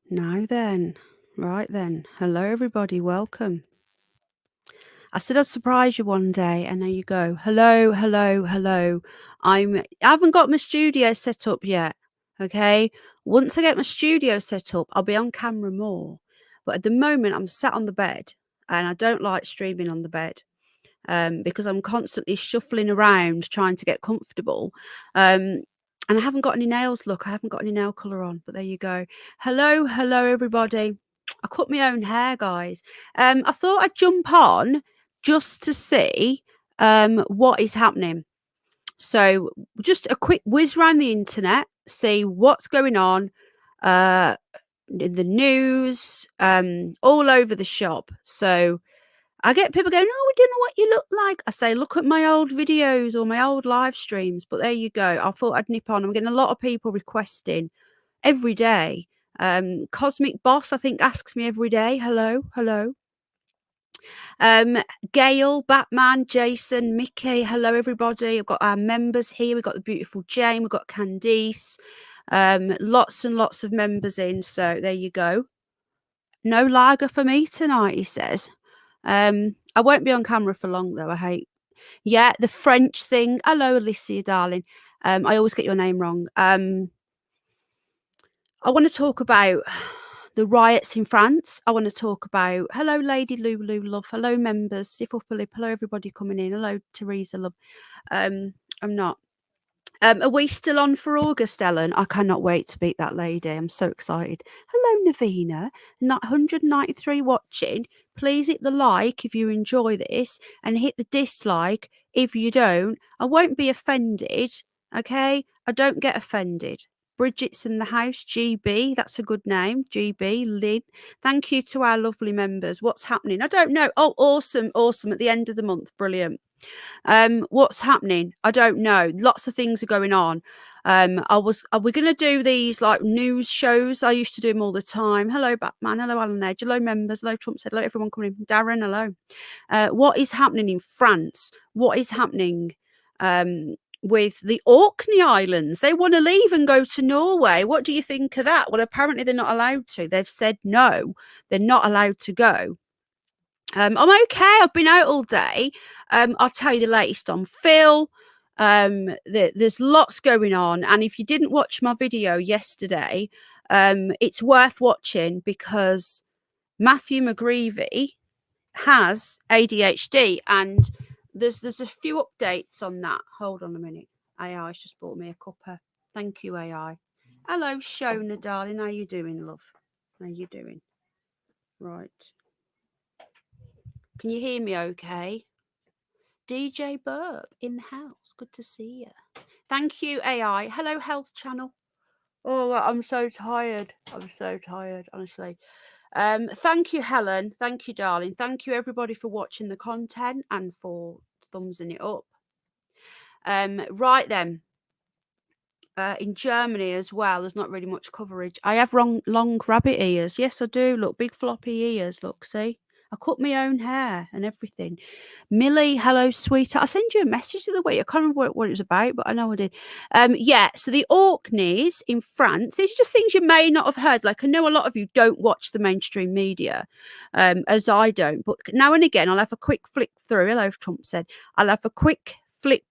Now then, right then. Hello, everybody. Welcome. I said I'd surprise you one day, and there you go. Hello, hello, hello. I haven't got my studio set up yet. Okay. Once I get my studio set up, I'll be on camera more. But at the moment, I'm sat on the bed, and I don't like streaming on the bed. Because I'm constantly shuffling around trying to get comfortable. And I haven't got any nails. Look, I haven't got any nail colour on, but there you go. Hello, hello, everybody. I cut my own hair, guys. I thought I'd jump on just to see what is happening. So just a quick whiz around the internet, see what's going on in the news, all over the shop. So I get people going, "Oh, we don't know what you look like." I say, "Look at my old videos or my old live streams." But there you go. I thought I'd nip on. I'm getting a lot of people requesting every day. Cosmic Boss, I think, asks me every day. Hello, hello. Gail, Batman, Jason, Mickey. Hello, everybody. I've got our members here. We've got the beautiful Jane. We've got Candice. Lots and lots of members in. So there you go. No lager for me tonight, he says. I won't be on camera for long, though. I hate. Yeah, the French thing. Hello, Alicia, darling. I always get your name wrong. I want to talk about the riots in France. I want to talk about. Hello, Lady Lulu, love. Hello, members. Sif up a lip. Hello, everybody coming in. Hello, Teresa, love. I'm not. Are we still on for August, Ellen? I cannot wait to beat that lady. I'm so excited. Hello, Navina. 193 watching. Please hit the like if you enjoy this and hit the dislike if you don't. I won't be offended, okay? I don't get offended. Bridget's in the house. GB, that's a good name. GB, Lynn. Thank you to our lovely members. What's happening? I don't know. Oh, awesome, awesome. At the end of the month. Brilliant. What's happening? I don't know. Lots of things are going on. Are we going to do these like news shows? I used to do them all the time. Hello, Batman. Hello, Alan Edge. Hello, members. Hello, Trump said. Hello, everyone coming in. Darren, hello. What is happening in France? What is happening with the Orkney Islands? They want to leave and go to Norway. What do you think of that? Well, apparently they're not allowed to. They've said no, they're not allowed to go. I'm okay. I've been out all day. I'll tell you the latest on Phil. There's lots going on. And if you didn't watch my video yesterday, it's worth watching because Matthew McGreevy has ADHD. And there's a few updates on that. Hold on a minute. AI's just bought me a cuppa. Thank you, AI. Hello, Shona, darling. How you doing, love? How you doing? Right. Can you hear me okay? DJ Burp in the house. Good to see you. Thank you, AI. Hello, Health Channel. Oh, I'm so tired. I'm so tired, honestly. Thank you, Helen. Thank you, darling. Thank you, everybody, for watching the content and for thumbsing it up. Right then. In Germany as well, there's not really much coverage. I have long rabbit ears. Yes, I do. Look, big floppy ears. Look, see? I cut my own hair and everything. Millie, hello, sweetheart. I sent you a message the other week. I can't remember what it was about, but I know I did. Yeah, so the Orkneys in France, these are just things you may not have heard. Like, I know a lot of you don't watch the mainstream media, as I don't. But now and again, I'll have a quick flick through. Hello, Trump said. I'll have a quick flip.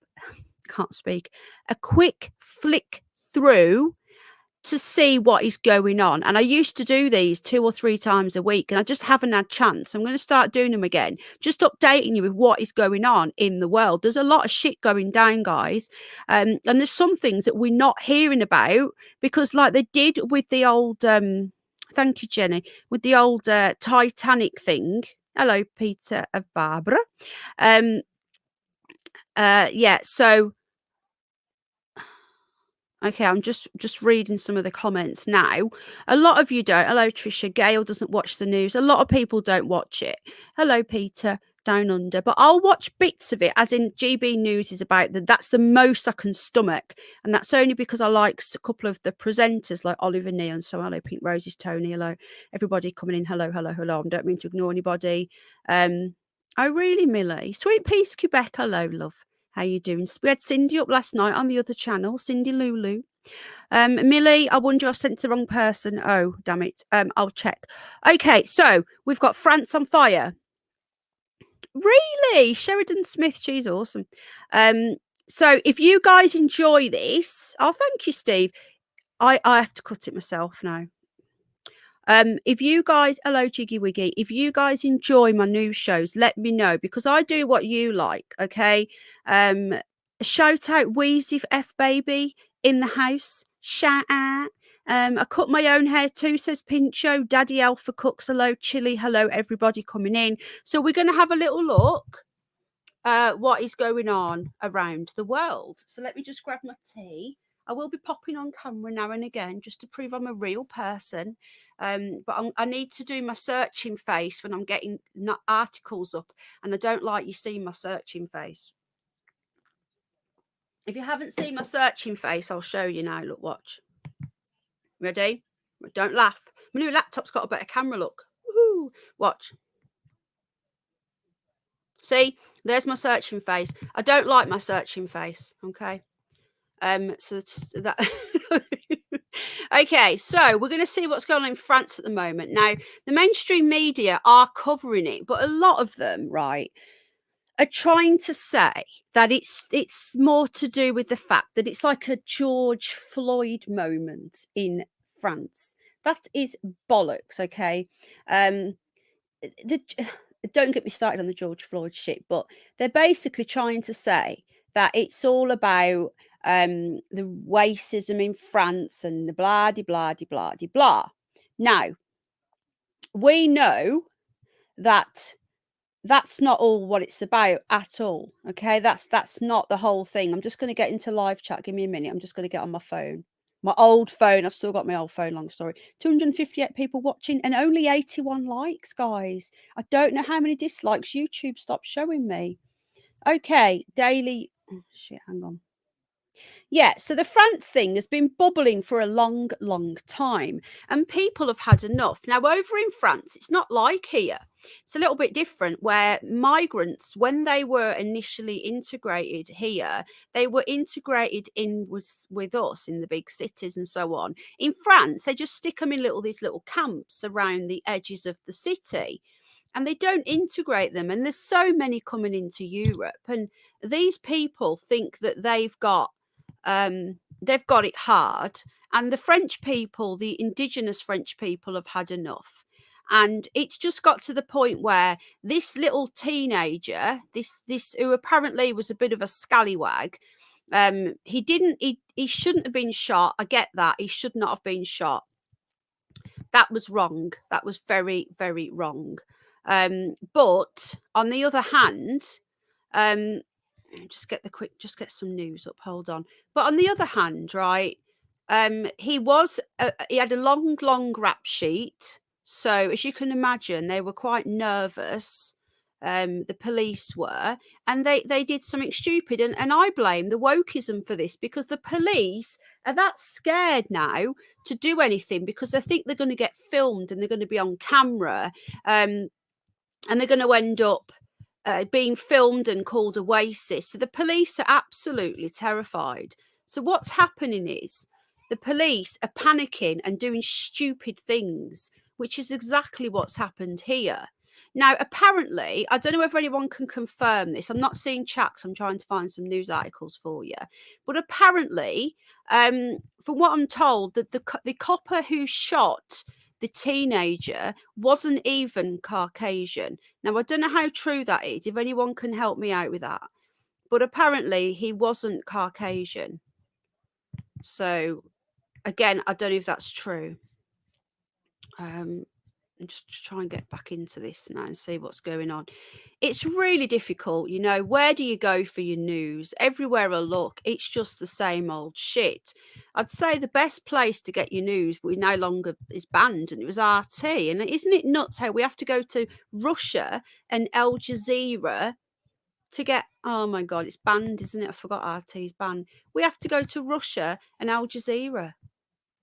Can't speak. A quick flick through to see what is going on. And I used to do these 2 or 3 times a week, and I just haven't had chance. I'm going to start doing them again, just updating you with what is going on in the world. There's a lot of shit going down, guys. And there's some things that we're not hearing about because like they did with the old, thank you, Jenny, with the old Titanic thing. Hello, Peter of Barbara. Yeah, so okay, I'm just reading some of the comments now. A lot of you don't. Hello, Trisha. Gail doesn't watch the news. A lot of people don't watch it. Hello, Peter, down under. But I'll watch bits of it, as in GB News is about that's the most I can stomach. And that's only because I like a couple of the presenters like Oliver Neal. So hello, Pink Roses, Tony. Hello, everybody coming in. Hello, hello, hello. I don't mean to ignore anybody. Oh, really, Millie? Sweet Peace, Quebec. Hello, love. How you doing? We had Cindy up last night on the other channel, Cindy Lulu. Millie, I wonder I've sent to the wrong person. Oh, damn it. I'll check. Okay, so we've got France on fire. Really? Sheridan Smith, she's awesome. So if you guys enjoy this, oh, thank you, Steve. I have to cut it myself now. If you guys, hello Jiggy Wiggy, if you guys enjoy my news shows, let me know because I do what you like. Okay. Shout out Wheezy F Baby in the house. Shout out. I cut my own hair too, says Pincho. Daddy Alpha cooks. Hello, Chili. Hello, everybody coming in. So we're going to have a little look what is going on around the world. So let me just grab my tea. I will be popping on camera now and again just to prove I'm a real person. But I need to do my searching face when I'm getting articles up, and I don't like you seeing my searching face. If you haven't seen my searching face, I'll show you now. Look, watch. Ready? Don't laugh. My new laptop's got a better camera look. Woohoo! Watch. See, there's my searching face. I don't like my searching face. Okay. So that okay, so we're going to see what's going on in France at the moment. Now, the mainstream media are covering it, but a lot of them, right, are trying to say that it's more to do with the fact that it's like a George Floyd moment in France. That is bollocks, okay? The don't get me started on the George Floyd shit, but they're basically trying to say that it's all about the racism in France and the blah de blah de blah de blah. Now, we know that that's not all what it's about at all. Okay, that's not the whole thing. I'm just going to get into live chat. Give me a minute. I'm just going to get on my phone. My old phone. I've still got my old phone. Long story. 258 people watching and only 81 likes, guys. I don't know how many dislikes. YouTube stopped showing me. Okay, daily. Oh, shit, hang on. Yeah, so the France thing has been bubbling for a long, long time, and people have had enough. Now, over in France, it's not like here. It's a little bit different where migrants, when they were initially integrated here, they were integrated in with us in the big cities and so on. In France, they just stick them in these little camps around the edges of the city, and they don't integrate them. And there's so many coming into Europe, and these people think that they've got it hard, and the French people, the indigenous French people, have had enough. And it's just got to the point where this little teenager, this who apparently was a bit of a scallywag, he shouldn't have been shot. I get that. He should not have been shot. That was wrong. That was very, very wrong. But on the other hand, just get some news up. Hold on. But on the other hand, right, he had a long rap sheet. So as you can imagine, they were quite nervous. The police were, and they did something stupid, and I blame the wokeism for this, because the police are that scared now to do anything because they think they're going to get filmed and they're going to be on camera, and they're going to end up being filmed and called a racist. So the police are absolutely terrified. So what's happening is the police are panicking and doing stupid things, which is exactly what's happened here. Now, apparently, I don't know whether anyone can confirm this. I'm not seeing chats. I'm trying to find some news articles for you. But apparently, from what I'm told, that the copper who shot the teenager wasn't even Caucasian. Now, I don't know how true that is, if anyone can help me out with that. But apparently, he wasn't Caucasian. So, again, I don't know if that's true. Just try and get back into this now and see what's going on. It's really difficult, you know. Where do you go for your news? Everywhere I look, it's just the same old shit. I'd say the best place to get your news no longer is banned, and it was RT. And isn't it nuts how we have to go to Russia and Al Jazeera to get? Oh my god, it's banned, isn't it? I forgot RT's banned. We have to go to Russia and Al Jazeera.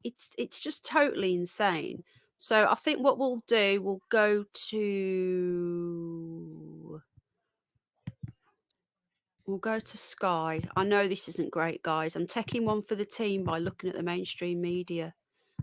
It's just totally insane. So I think what we'll do, we'll go to We'll go to Sky. I know this isn't great, guys. I'm taking one for the team by looking at the mainstream media.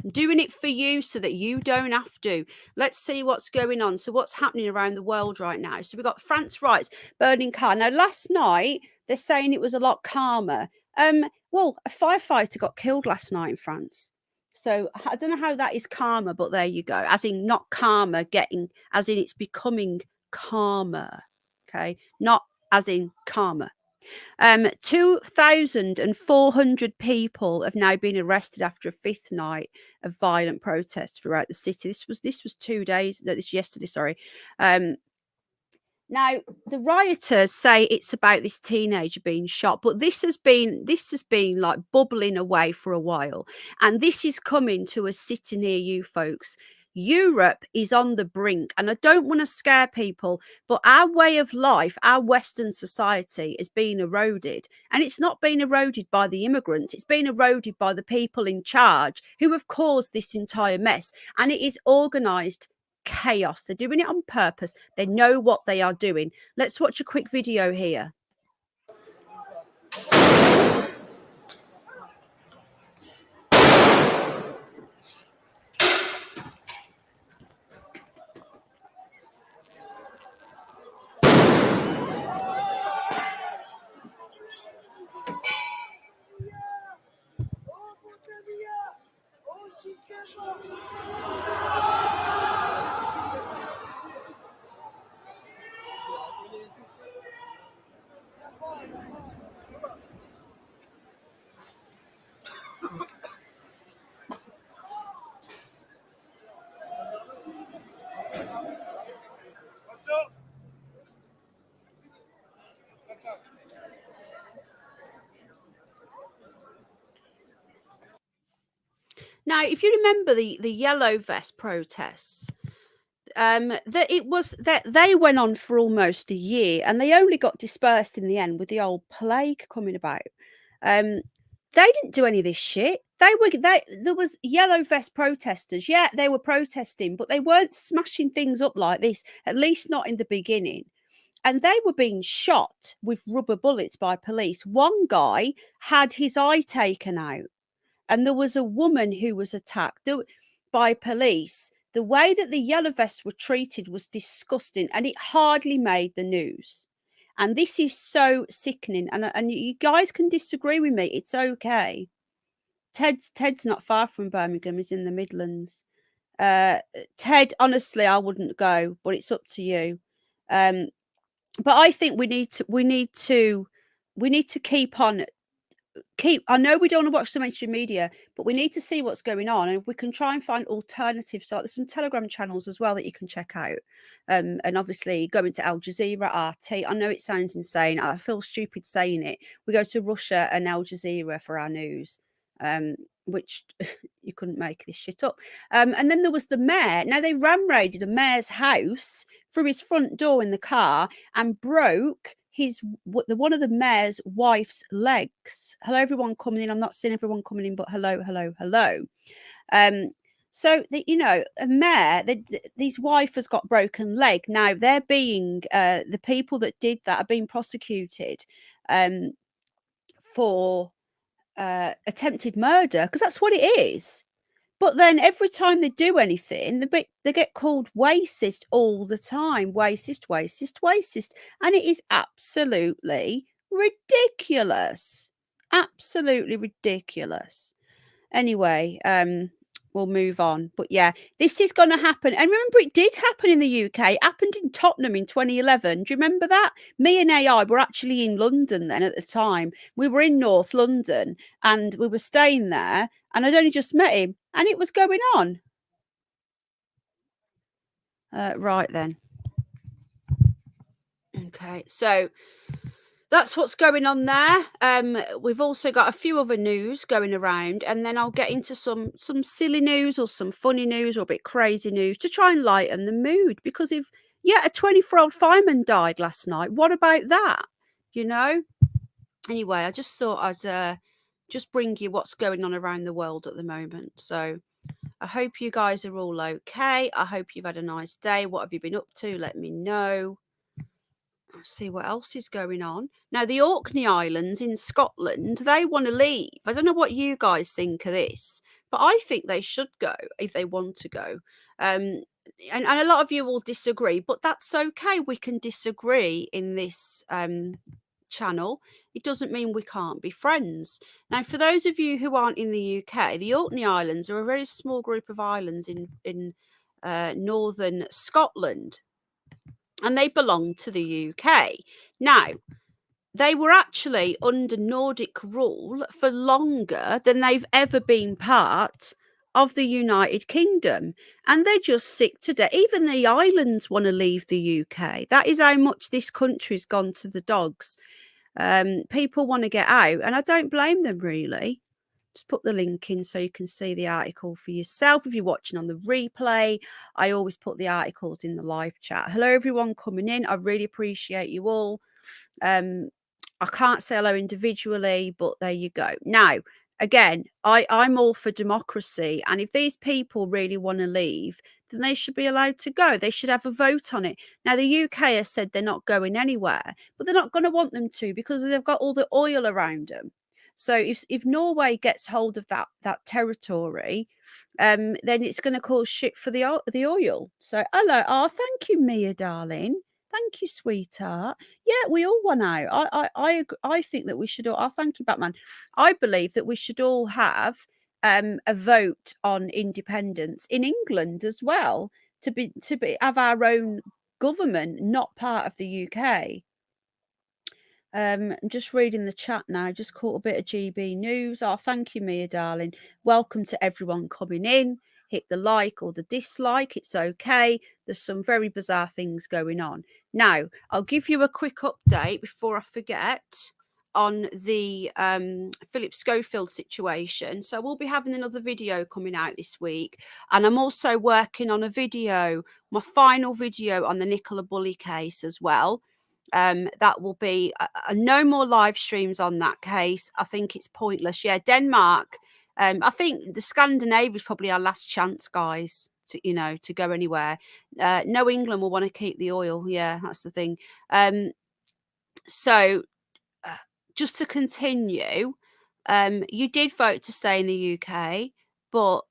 I'm doing it for you so that you don't have to. Let's see what's going on. So what's happening around the world right now? So we've got France riots, burning car. Now, last night, they're saying it was a lot calmer. Well, a firefighter got killed last night in France. So I don't know how that is calmer, but there you go. As in not calmer, as in it's becoming calmer. Okay. Not as in calmer. 2,400 people have now been arrested after a fifth night of violent protests throughout the city. This was 2 days. This yesterday. Sorry. Now, the rioters say it's about this teenager being shot, but this has been like bubbling away for a while, and this is coming to a city near you, folks. Europe is on the brink, and I don't want to scare people, but our way of life, our Western society is being eroded, and it's not being eroded by the immigrants. It's being eroded by the people in charge who have caused this entire mess, and it is organised chaos. They're doing it on purpose. They know what they are doing. Let's watch a quick video here. Now, if you remember the yellow vest protests, that it was that they went on for almost a year, and they only got dispersed in the end with the old plague coming about. They didn't do any of this shit. There was yellow vest protesters. Yeah, they were protesting, but they weren't smashing things up like this, at least not in the beginning. And they were being shot with rubber bullets by police. One guy had his eye taken out, and there was a woman who was attacked by police. The way that the yellow vests were treated was disgusting, and it hardly made the news. And this is so sickening. And you guys can disagree with me. It's okay. Ted's not far from Birmingham. He's in the Midlands. Ted, honestly, I wouldn't go, but it's up to you. But I think we need to I know we don't want to watch the mainstream media, but we need to see what's going on, and if we can try and find alternatives. So there's some Telegram channels as well that you can check out, and obviously going to Al Jazeera, RT. I know it sounds insane. I feel stupid saying it. We go to Russia and Al Jazeera for our news, which you couldn't make this shit up. And then there was the mayor. Now they raided a mayor's house through his front door in the car and broke one of the mayor's wife's legs. Hello, everyone coming in. I'm not seeing everyone coming in, but hello. So a mayor, his wife has got broken leg. Now they're being the people that did that are being prosecuted for attempted murder, because that's what it is. But then every time they do anything, they get called racist all the time. Racist. And it is absolutely ridiculous. Absolutely ridiculous. Anyway, we'll move on. But yeah, this is going to happen. And remember, it did happen in the UK. It happened in Tottenham in 2011. Do you remember that? Me and AI were actually in London then at the time. We were in North London and we were staying there. And I'd only just met him and it was going on. Right then. Okay, so that's what's going on there. We've also got a few other news going around, and then I'll get into some silly news or some funny news or a bit crazy news to try and lighten the mood. Because a 24-year-old fireman died last night. What about that? Anyway, I just thought I'd just bring you what's going on around the world at the moment. So I hope you guys are all okay. I hope you've had a nice day. What have you been up to? Let me know. see what else is going on. Now, the Orkney Islands in Scotland, they want to leave. I don't know what you guys think of this, but I think they should go if they want to go. And a lot of you will disagree, but that's okay. We can disagree in this channel. It doesn't mean we can't be friends. Now, for those of you who aren't in the UK, the Orkney Islands are a very small group of islands in northern Scotland, and they belong to the UK. Now, they were actually under Nordic rule for longer than they've ever been part of the United Kingdom, and they're just sick to death. Even the islands want to leave the UK. That is how much this country's gone to the dogs. People want to get out, and I don't blame them, really. Just put the link in so you can see the article for yourself. If you're watching on the replay, I always put the articles in the live chat. Hello, everyone coming in. I really appreciate you all. I can't say hello individually, but there you go. Now, again, I'm all for democracy. And if these people really want to leave, then they should be allowed to go. They should have a vote on it. Now, the UK has said they're not going anywhere, but they're not going to want them to because they've got all the oil around them. So if Norway gets hold of that territory, then it's going to cause shit for the oil. So hello, thank you, Mia, darling. Thank you, sweetheart. Yeah, we all want out. I think that we should all. Oh, thank you, Batman. I believe that we should all have a vote on independence in England as well to have our own government, not part of the UK. I'm just reading the chat now. Just caught a bit of GB news. Oh, thank you, Mia, darling. Welcome to everyone coming in. Hit the like or the dislike. It's okay. There's some very bizarre things going on. Now, I'll give you a quick update before I forget on the Phillip Schofield situation. So we'll be having another video coming out this week. And I'm also working on a video, my final video on the Nicola Bulley case as well. That will be no more live streams on that case. I think it's pointless. Yeah, Denmark. I think the Scandinavia is probably our last chance, guys, to go anywhere. No, England will want to keep the oil. Yeah, that's the thing. So just to continue, you did vote to stay in the UK, but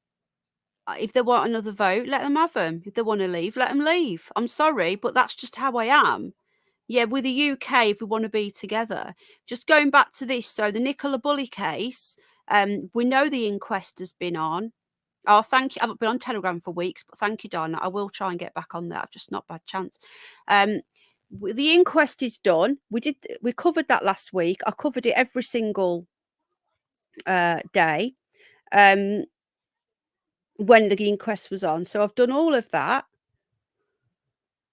if they want another vote, let them have them. If they want to leave, let them leave. I'm sorry, but that's just how I am. Yeah, with the UK, if we want to be together. Just going back to this, so the Nicola Bulley case, we know the inquest has been on. Oh, thank you. I haven't been on Telegram for weeks, but thank you, Donna. I will try and get back on there. I've just not had a chance. The inquest is done. We covered that last week. I covered it every single day when the inquest was on. So I've done all of that.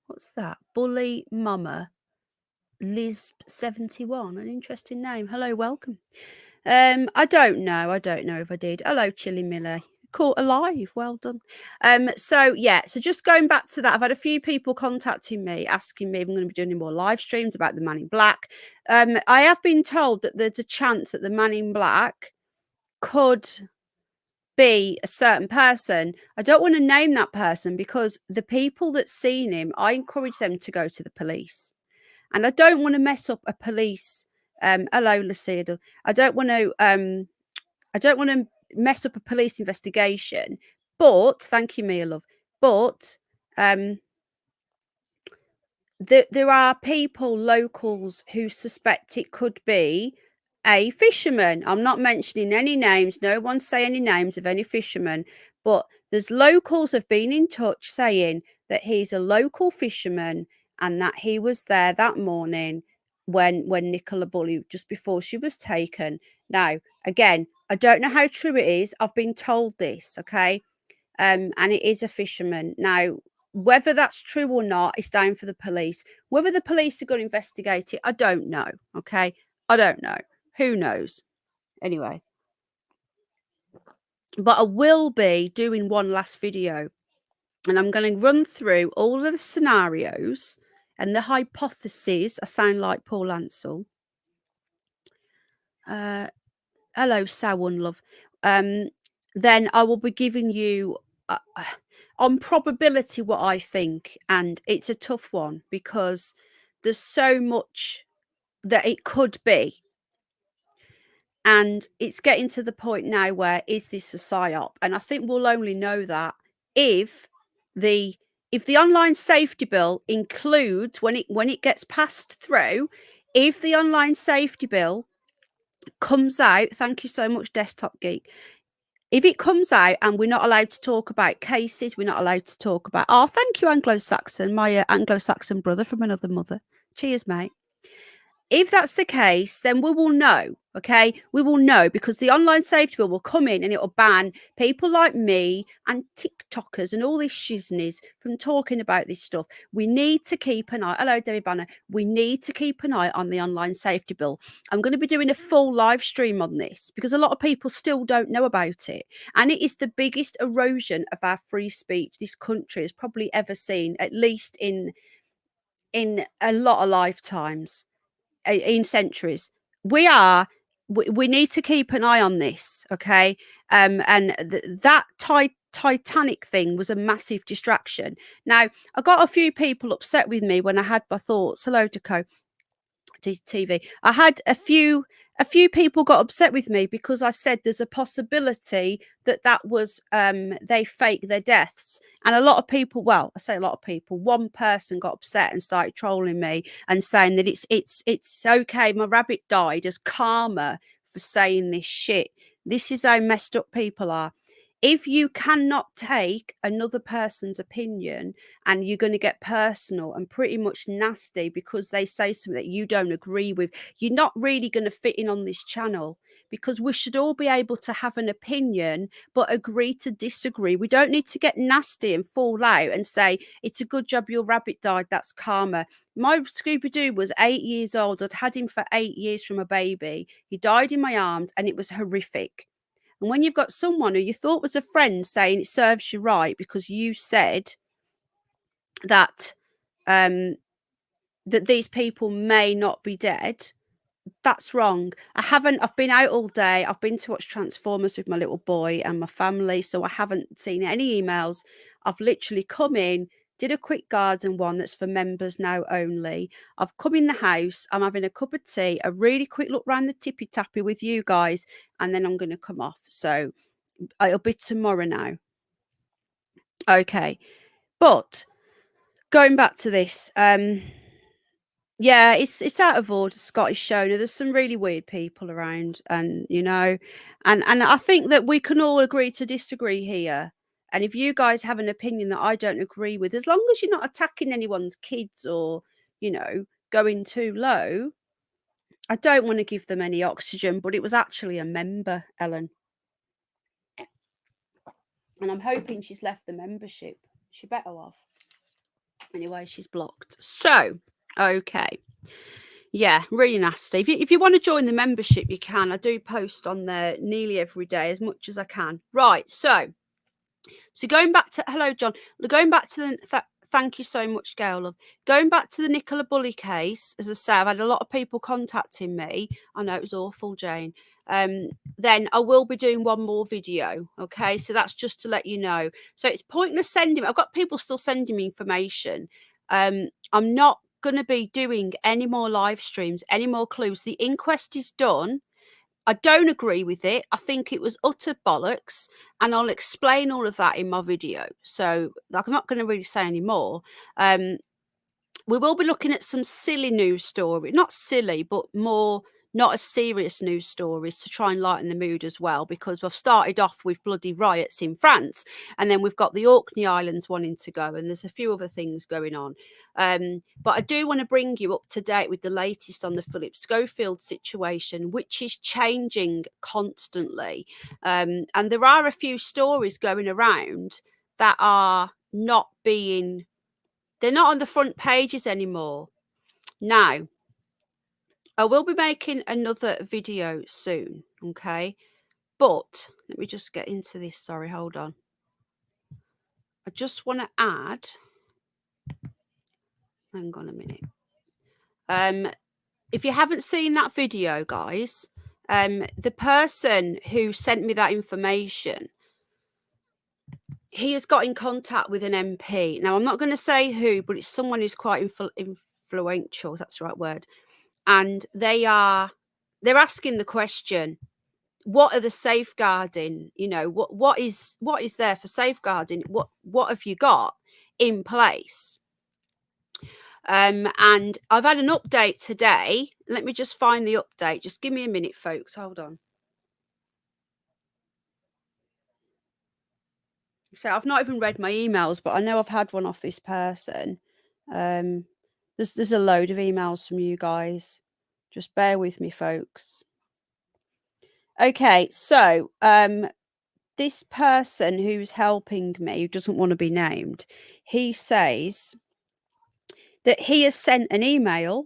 What's that? Bully Mama. Liz 71, an interesting name. Hello, welcome. I don't know if I did. Hello, Chili Miller. Caught alive. Well done. So just going back to that, I've had a few people contacting me asking me if I'm going to be doing any more live streams about the Man in Black. I have been told that there's a chance that the Man in Black could be a certain person. I don't want to name that person because the people that seen him, I encourage them to go to the police. And I don't want to mess up a police. Hello, Lucia. I don't want to mess up a police investigation. But thank you, Mia, love. But there are people, locals, who suspect it could be a fisherman. I'm not mentioning any names. No one say any names of any fisherman. But there's locals have been in touch saying that he's a local fisherman and that he was there that morning when Nicola Bulley, just before she was taken. Now, again, I don't know how true it is. I've been told this, okay? And it is a fisherman. Now, whether that's true or not is down for the police. Whether the police are going to investigate it, I don't know, okay? I don't know. Who knows? Anyway. But I will be doing one last video. And I'm going to run through all of the scenarios and the hypotheses. I sound like Paul Ansell. Hello, Sawan, love. Then I will be giving you on probability what I think. And it's a tough one because there's so much that it could be. And it's getting to the point now where is this a psyop? And I think we'll only know that if the online safety bill includes, when it gets passed through, if the online safety bill comes out, thank you so much, Desktop Geek. If it comes out and we're not allowed to talk about cases, we're not allowed to talk about, oh, thank you, Anglo-Saxon, my Anglo-Saxon brother from another mother. Cheers, mate. If that's the case, then we will know, okay? We will know, because the online safety bill will come in and it will ban people like me and TikTokers and all these shiznies from talking about this stuff. We need to keep an eye. Hello, Debbie Banner. We need to keep an eye on the online safety bill. I'm going to be doing a full live stream on this because a lot of people still don't know about it. And it is the biggest erosion of our free speech this country has probably ever seen, at least in a lot of lifetimes. In centuries. We need to keep an eye on this, okay? And that Titanic thing was a massive distraction. Now, I got a few people upset with me when I had my thoughts. Hello, Deco TV. I had a few people got upset with me because I said there's a possibility that was they fake their deaths. And a lot of people, well, I say a lot of people, one person got upset and started trolling me and saying that it's okay, my rabbit died, as karma for saying this shit. This is how messed up people are. If you cannot take another person's opinion and you're going to get personal and pretty much nasty because they say something that you don't agree with, you're not really going to fit in on this channel, because we should all be able to have an opinion but agree to disagree. We don't need to get nasty and fall out and say, it's a good job your rabbit died, that's karma. My Scooby-Doo was 8 years old. I'd had him for 8 years from a baby. He died in my arms and it was horrific. And when you've got someone who you thought was a friend saying it serves you right because you said that that these people may not be dead, that's wrong. I've been out all day. I've been to watch Transformers with my little boy and my family, so I haven't seen any emails. I've literally come in, did a quick garden one that's for members now only. I've come in the house, I'm having a cup of tea, a really quick look around the tippy tappy with you guys, and then I'm going to come off. So it'll be tomorrow now. Okay. But going back to this, yeah, it's out of order, Scottish Shona. There's some really weird people around, and and I think that we can all agree to disagree here. And if you guys have an opinion that I don't agree with, as long as you're not attacking anyone's kids or, going too low, I don't want to give them any oxygen. But it was actually a member, Ellen. And I'm hoping she's left the membership. She better have. Anyway, she's blocked. So, okay. Yeah, really nasty. If you want to join the membership, you can. I do post on there nearly every day, as much as I can. Right, so going back to, hello, John. Going back to the, thank you so much, Gail. Love. Going back to the Nicola Bully case, as I say, I've had a lot of people contacting me. I know it was awful, Jane. Then I will be doing one more video. Okay, so that's just to let you know. So it's pointless sending. I've got people still sending me information. I'm not going to be doing any more live streams, any more clues. The inquest is done. I don't agree with it. I think it was utter bollocks, and I'll explain all of that in my video. So like, I'm not going to really say any more. We will be looking at some silly news story, not silly, but more not as serious news stories to try and lighten the mood as well, because we've started off with bloody riots in France, and then we've got the Orkney Islands wanting to go, and there's a few other things going on. But I do want to bring you up to date with the latest on the Phillip Schofield situation, which is changing constantly. And there are a few stories going around that are not being, they're not on the front pages anymore. Now, I will be making another video soon, okay? But let me just get into this. Sorry, hold on. I just want to add, hang on a minute. If you haven't seen that video, guys, the person who sent me that information, he has got in contact with an MP. Now, I'm not going to say who, but it's someone who's quite influential, that's the right word. And they're asking the question, what are the safeguarding, what is there for safeguarding? What have you got in place? And I've had an update today. Let me just find the update. Just give me a minute, folks. Hold on. So I've not even read my emails, but I know I've had one off this person. There's a load of emails from you guys. Just bear with me, folks. Okay, so this person who's helping me, who doesn't want to be named, he says that he has sent an email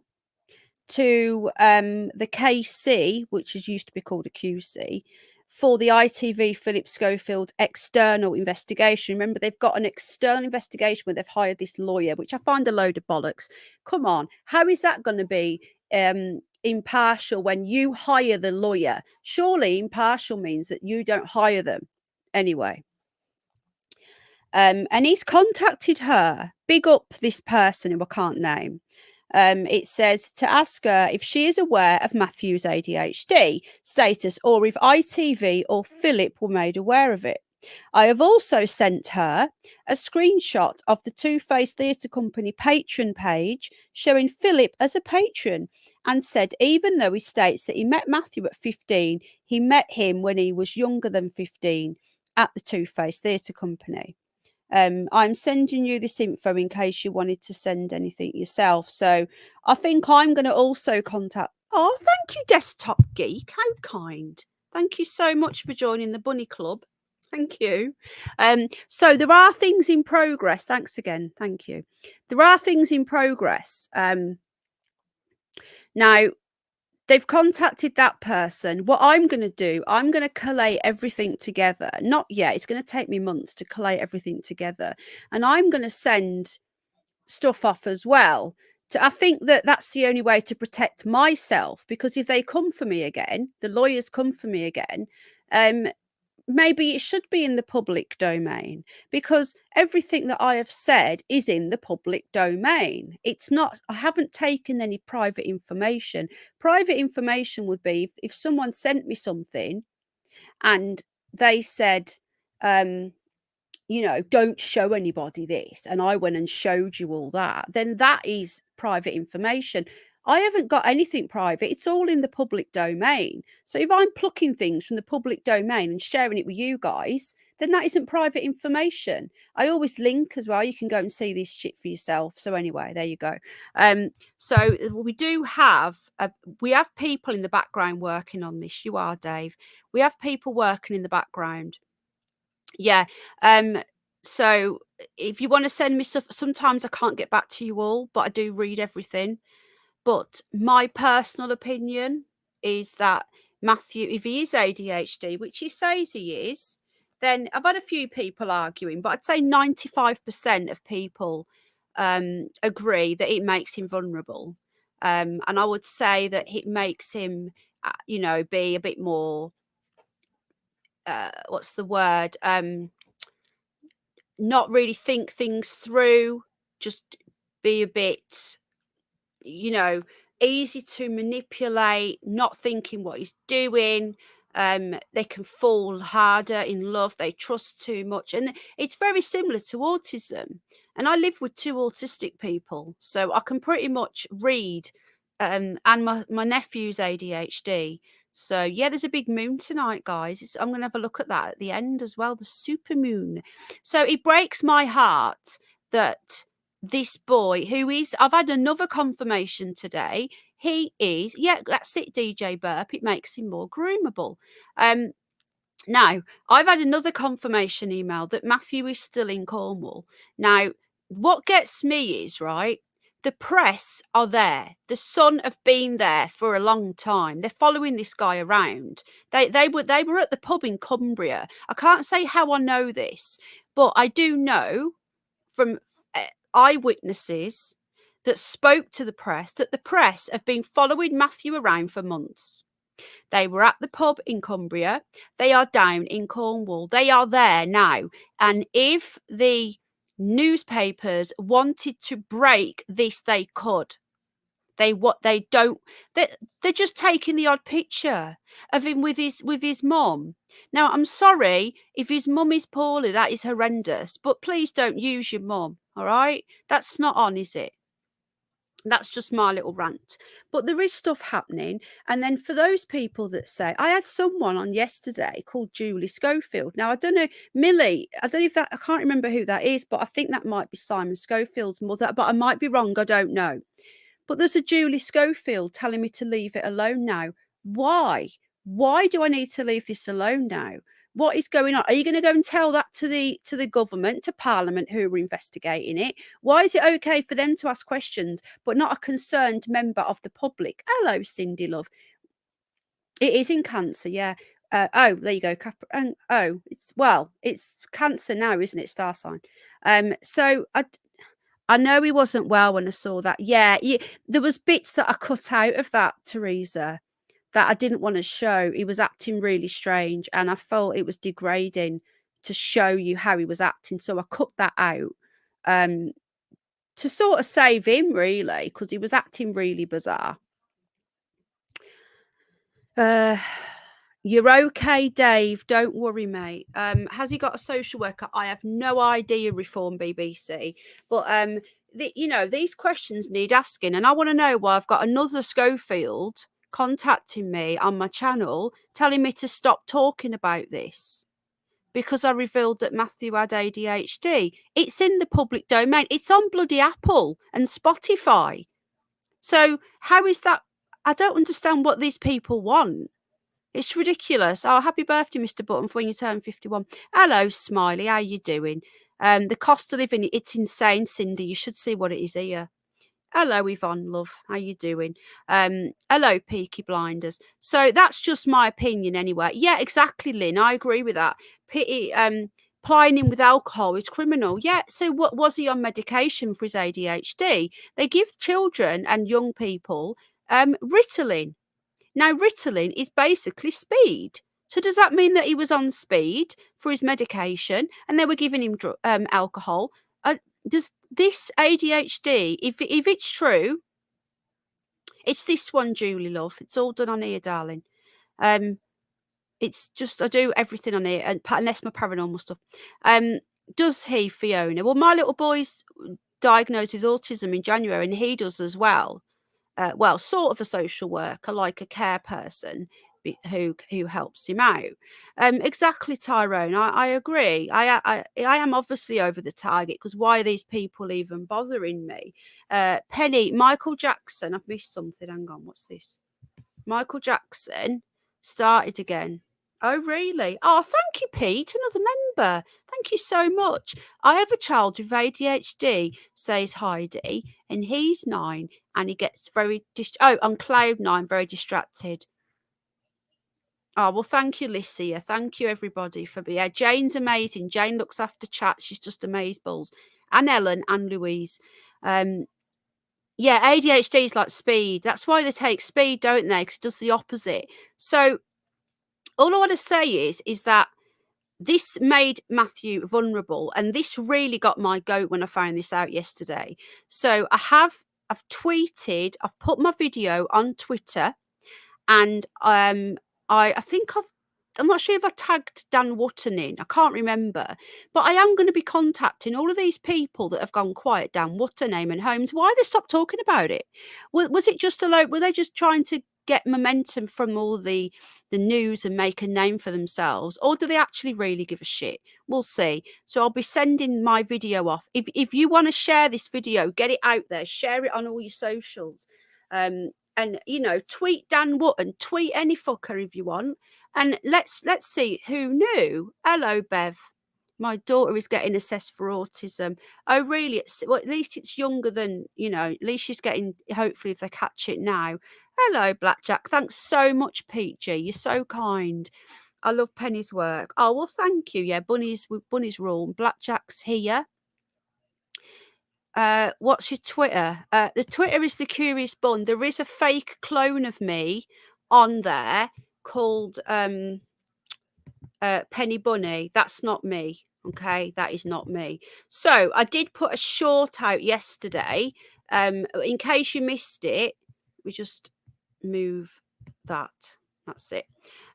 to the KC, which is used to be called a QC, for the ITV Phillip Schofield external investigation. Remember, they've got an external investigation where they've hired this lawyer, which I find a load of bollocks. Come on, how is that going to be impartial when you hire the lawyer? Surely impartial means that you don't hire them. Anyway. And he's contacted her. Big up this person who I can't name. It says to ask her if she is aware of Matthew's ADHD status or if ITV or Philip were made aware of it. I have also sent her a screenshot of the Two-Face Theatre Company patron page showing Philip as a patron and said even though he states that he met Matthew at 15, he met him when he was younger than 15 at the Two-Face Theatre Company. I'm sending you this info in case you wanted to send anything yourself. So I think I'm going to also contact. Oh, thank you, Desktop Geek. How kind. Thank you so much for joining the Bunny Club. Thank you. So there are things in progress. Thanks again. Thank you. There are things in progress. Now, they've contacted that person. What I'm going to do, I'm going to collate everything together. Not yet. It's going to take me months to collate everything together. And I'm going to send stuff off as well. I think that that's the only way to protect myself, because if they come for me again, the lawyers come for me again, maybe it should be in the public domain, because everything that I have said is in the public domain. It's not, I haven't taken any private information. Private information would be if someone sent me something and they said, don't show anybody this, and I went and showed you all that, then that is private information. I haven't got anything private. It's all in the public domain. So if I'm plucking things from the public domain and sharing it with you guys, then that isn't private information. I always link as well. You can go and see this shit for yourself. So anyway, there you go. So we do have, we have people in the background working on this. You are, Dave. We have people working in the background. Yeah. So if you want to send me stuff, sometimes I can't get back to you all, but I do read everything. But my personal opinion is that Matthew, if he is ADHD, which he says he is, then I've had a few people arguing, but I'd say 95% of people agree that it makes him vulnerable. And I would say that it makes him, be a bit more, what's the word? Not really think things through, just be a bit, easy to manipulate, not thinking what he's doing. They can fall harder in love. They trust too much. And it's very similar to autism. And I live with 2 autistic people, so I can pretty much read. And my nephew's ADHD. So yeah, there's a big moon tonight, guys. I'm going to have a look at that at the end as well, the super moon. So it breaks my heart that this boy who is, I've had another confirmation today, he is, yeah, that's it, DJ Burp, it makes him more groomable. Now, I've had another confirmation email that Matthew is still in Cornwall. Now, what gets me is, right, the press are there. The Sun have been there for a long time. They're following this guy around. They were at the pub in Cumbria. I can't say how I know this, but I do know from eyewitnesses that spoke to the press that the press have been following Matthew around for months. They were at the pub in Cumbria. They are down in Cornwall. They are there now. And if the newspapers wanted to break this, they could. They don't. They're just taking the odd picture of him with his mum. Now, I'm sorry if his mum is poorly. That is horrendous. But please don't use your mum. All right, that's not on, is it? That's just my little rant. But there is stuff happening. And then for those people that say, I had someone on yesterday called Julie Schofield. Now, I don't know, Millie, I don't know if that, I can't remember who that is, but I think that might be Simon Schofield's mother, but I might be wrong. I don't know. But there's a Julie Schofield telling me to leave it alone now. Why? Why do I need to leave this alone now? What is going on? Are you going to go and tell that to the government, to Parliament, who are investigating it? Why is it okay for them to ask questions, but not a concerned member of the public? Hello, Cindy love. It is in cancer, yeah. Oh, there you go. It's cancer now, isn't it? Star sign. So I know he wasn't well when I saw that. Yeah, there was bits that I cut out of that, Teresa, that I didn't want to show. He was acting really strange, and I felt it was degrading to show you how he was acting. So I cut that out to sort of save him, really, because he was acting really bizarre. You're okay, Dave. Don't worry, mate. Has he got a social worker? I have no idea, Reform BBC. But these questions need asking, and I want to know why I've got another Schofield contacting me on my channel, telling me to stop talking about this because I revealed that Matthew had ADHD. It's in the public domain. It's on bloody Apple and Spotify. So how is that? I don't understand what these people want. It's ridiculous. Oh, happy birthday, Mr. Button, for when you turn 51. Hello, Smiley. How you doing? The cost of living, it's insane, Cindy. You should see what it is here. Hello, Yvonne, love. How you doing? Hello, Peaky Blinders. So that's just my opinion anyway. Yeah, exactly, Lynn. I agree with that. Plying him with alcohol is criminal. Yeah, so what was he on medication for his ADHD? They give children and young people Ritalin. Now, Ritalin is basically speed. So does that mean that he was on speed for his medication and they were giving him alcohol? Does this ADHD, if it's true, it's this one, Julie, love. It's all done on here, darling. It's just, I do everything on here, unless my paranormal stuff. Does he, Fiona? Well, my little boy's diagnosed with autism in January and he does as well. Sort of a social worker, like a care person who helps him out. Exactly, Tyrone. I agree. I am obviously over the target because why are these people even bothering me? Penny, Michael Jackson. I've missed something. Hang on. What's this? Michael Jackson started again. Oh, really? Oh, thank you, Pete. Another member. Thank you so much. I have a child with ADHD, says Heidi, and he's 9 and he gets very on cloud 9, very distracted. Oh, well, thank you, Licia. Thank you, everybody, for being. Jane's amazing. Jane looks after chat. She's just amazeballs. And Ellen and Louise. Yeah, ADHD is like speed. That's why they take speed, don't they? Because it does the opposite. So all I want to say is that this made Matthew vulnerable, and this really got my goat when I found this out yesterday. So I've tweeted, I've put my video on Twitter, and I think I'm not sure if I tagged Dan Wotton in. I can't remember. But I am going to be contacting all of these people that have gone quiet, Dan Wotton, Eamon Holmes. Why they stopped talking about it? Was it just were they just trying to get momentum from all the news and make a name for themselves? Or do they actually really give a shit? We'll see. So I'll be sending my video off. If you want to share this video, get it out there. Share it on all your socials. And tweet Dan Wotton, tweet any fucker if you want, and let's see who knew. Hello, Bev. My daughter is getting assessed for autism. Oh, really? At least it's younger than At least she's getting. Hopefully, if they catch it now. Hello, Blackjack. Thanks so much, Peachy. You're so kind. I love Penny's work. Oh well, thank you. Yeah, Bunny's rule. Blackjack's here. What's your Twitter? The Twitter is the Curious Bun. There is a fake clone of me on there called Penny Bunny. That's not me. Okay, that is not me. So I did put a short out yesterday. In case you missed it, we just move that? That's it.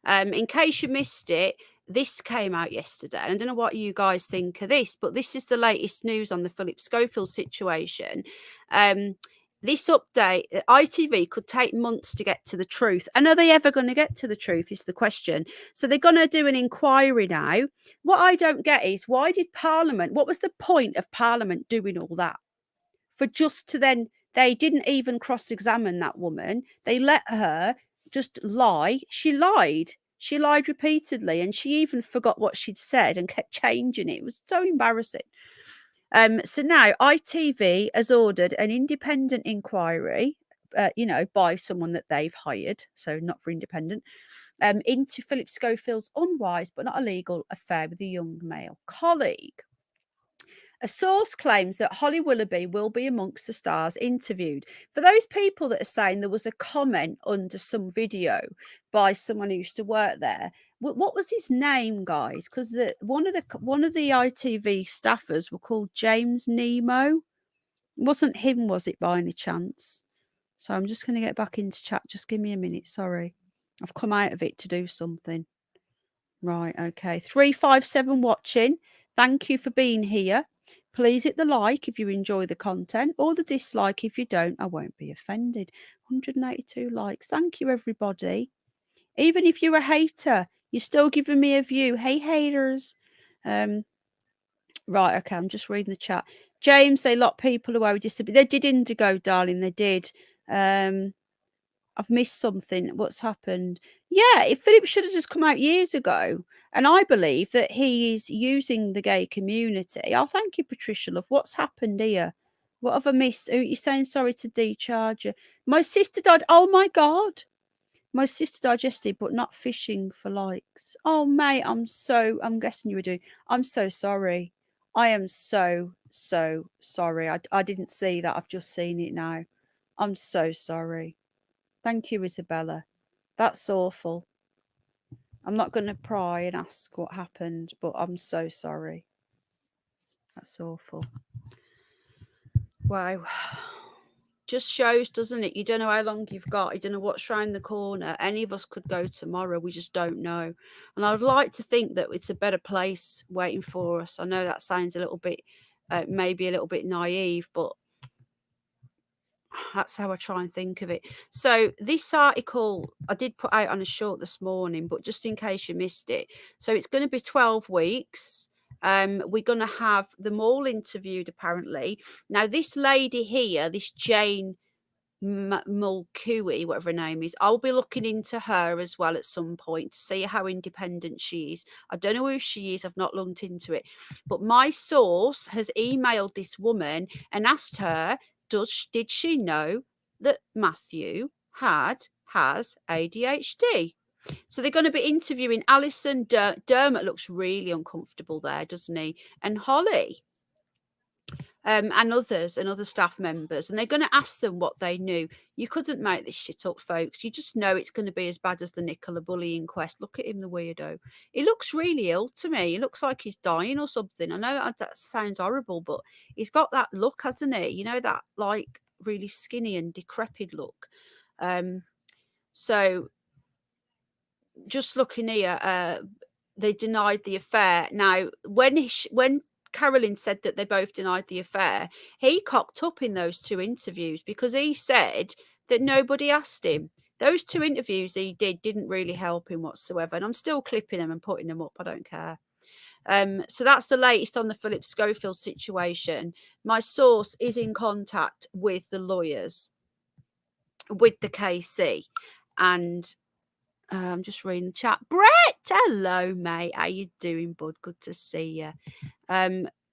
In case you missed it, this came out yesterday. I don't know what you guys think of this, but this is the latest news on the Phillip Schofield situation. This update, ITV could take months to get to the truth. And are they ever going to get to the truth is the question. So they're going to do an inquiry now. What I don't get is, why did Parliament, what was the point of Parliament doing all that? For just to then, they didn't even cross-examine that woman. They let her just lie. She lied. She lied repeatedly, and she even forgot what she'd said and kept changing it. It was so embarrassing. So now ITV has ordered an independent inquiry, by someone that they've hired, so not for independent, into Phillip Schofield's unwise but not illegal affair with a young male colleague. A source claims that Holly Willoughby will be amongst the stars interviewed. For those people that are saying there was a comment under some video by someone who used to work there, what was his name, guys? Because one of the ITV staffers were called James Nemo. It wasn't him, was it, by any chance? So I'm just going to get back into chat. Just give me a minute. Sorry, I've come out of it to do something. Right, okay. 357 watching. Thank you for being here. Please hit the like if you enjoy the content, or the dislike if you don't. I won't be offended. 182 likes. Thank you, everybody. Even if you're a hater, you're still giving me a view. Hey, haters. Right, okay. I'm just reading the chat. James, they locked people away with disability. They did Indigo, darling. They did. I've missed something. What's happened? Yeah, Philip should have just come out years ago. And I believe that he is using the gay community. Oh, thank you, Patricia Love. What's happened here? What have I missed? Oh, you're saying sorry to decharge you. My sister died. Oh, my God. My sister died yesterday, but not fishing for likes. Oh, mate, I'm guessing you were doing. I'm so sorry. I am so sorry. I didn't see that. I've just seen it now. I'm so sorry. Thank you, Isabella. That's awful. I'm not going to pry and ask what happened, but I'm so sorry. That's awful. Wow. Just shows, doesn't it? You don't know how long you've got. You don't know what's around the corner. Any of us could go tomorrow. We just don't know. And I'd like to think that it's a better place waiting for us. I know that sounds a little bit, maybe a little bit naive, but that's how I try and think of it. So this article I did put out on a short this morning, but just in case you missed it. So it's going to be 12 weeks. We're going to have them all interviewed, apparently. Now, this lady here, this Jane Mulcahy, whatever her name is, I'll be looking into her as well at some point to see how independent she is. I don't know who she is. I've not looked into it. But my source has emailed this woman and asked her, did she know that Matthew has ADHD? So they're going to be interviewing Alison. Dermot looks really uncomfortable there, doesn't he? And Holly. And others and other staff members, and they're going to ask them what they knew. You couldn't make this shit up, folks. You just know it's going to be as bad as the Nicola Bulley inquest. Look at him, the weirdo. He looks really ill to me. He looks like he's dying or something. I know that sounds horrible, but he's got that look, hasn't he? You know, that like really skinny and decrepit look. So just looking here, they denied the affair. Now, when Carolyn said that they both denied the affair, he cocked up in those two interviews because he said that nobody asked him. Those two interviews he didn't really help him whatsoever. And I'm still clipping them and putting them up. I don't care. So that's the latest on the Phillip Schofield situation. My source is in contact with the lawyers, with the KC. And I'm just reading the chat. Brett, hello, mate. How you doing, bud? Good to see you.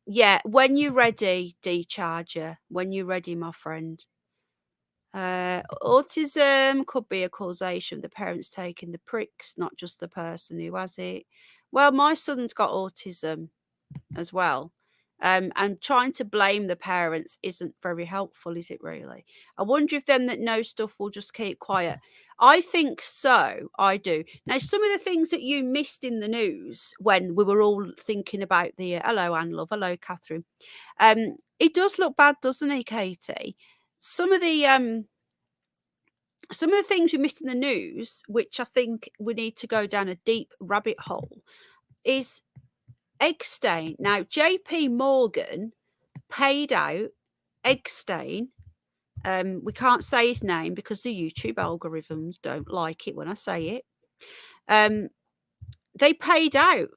Yeah, when you're ready, decharger. When you're ready, my friend. Autism could be a causation of the parents taking the pricks, not just the person who has it. Well, my son's got autism as well. And trying to blame the parents isn't very helpful, is it really? I wonder if them that know stuff will just keep quiet. I think so. I do. Now, some of the things that you missed in the news when we were all thinking about the hello, Anne Love, hello, Catherine. It does look bad, doesn't it, Katie? Some of the some of the things we missed in the news, which I think we need to go down a deep rabbit hole, is egg stain. Now, JP Morgan paid out egg stain. We can't say his name because the YouTube algorithms don't like it when I say it. They paid out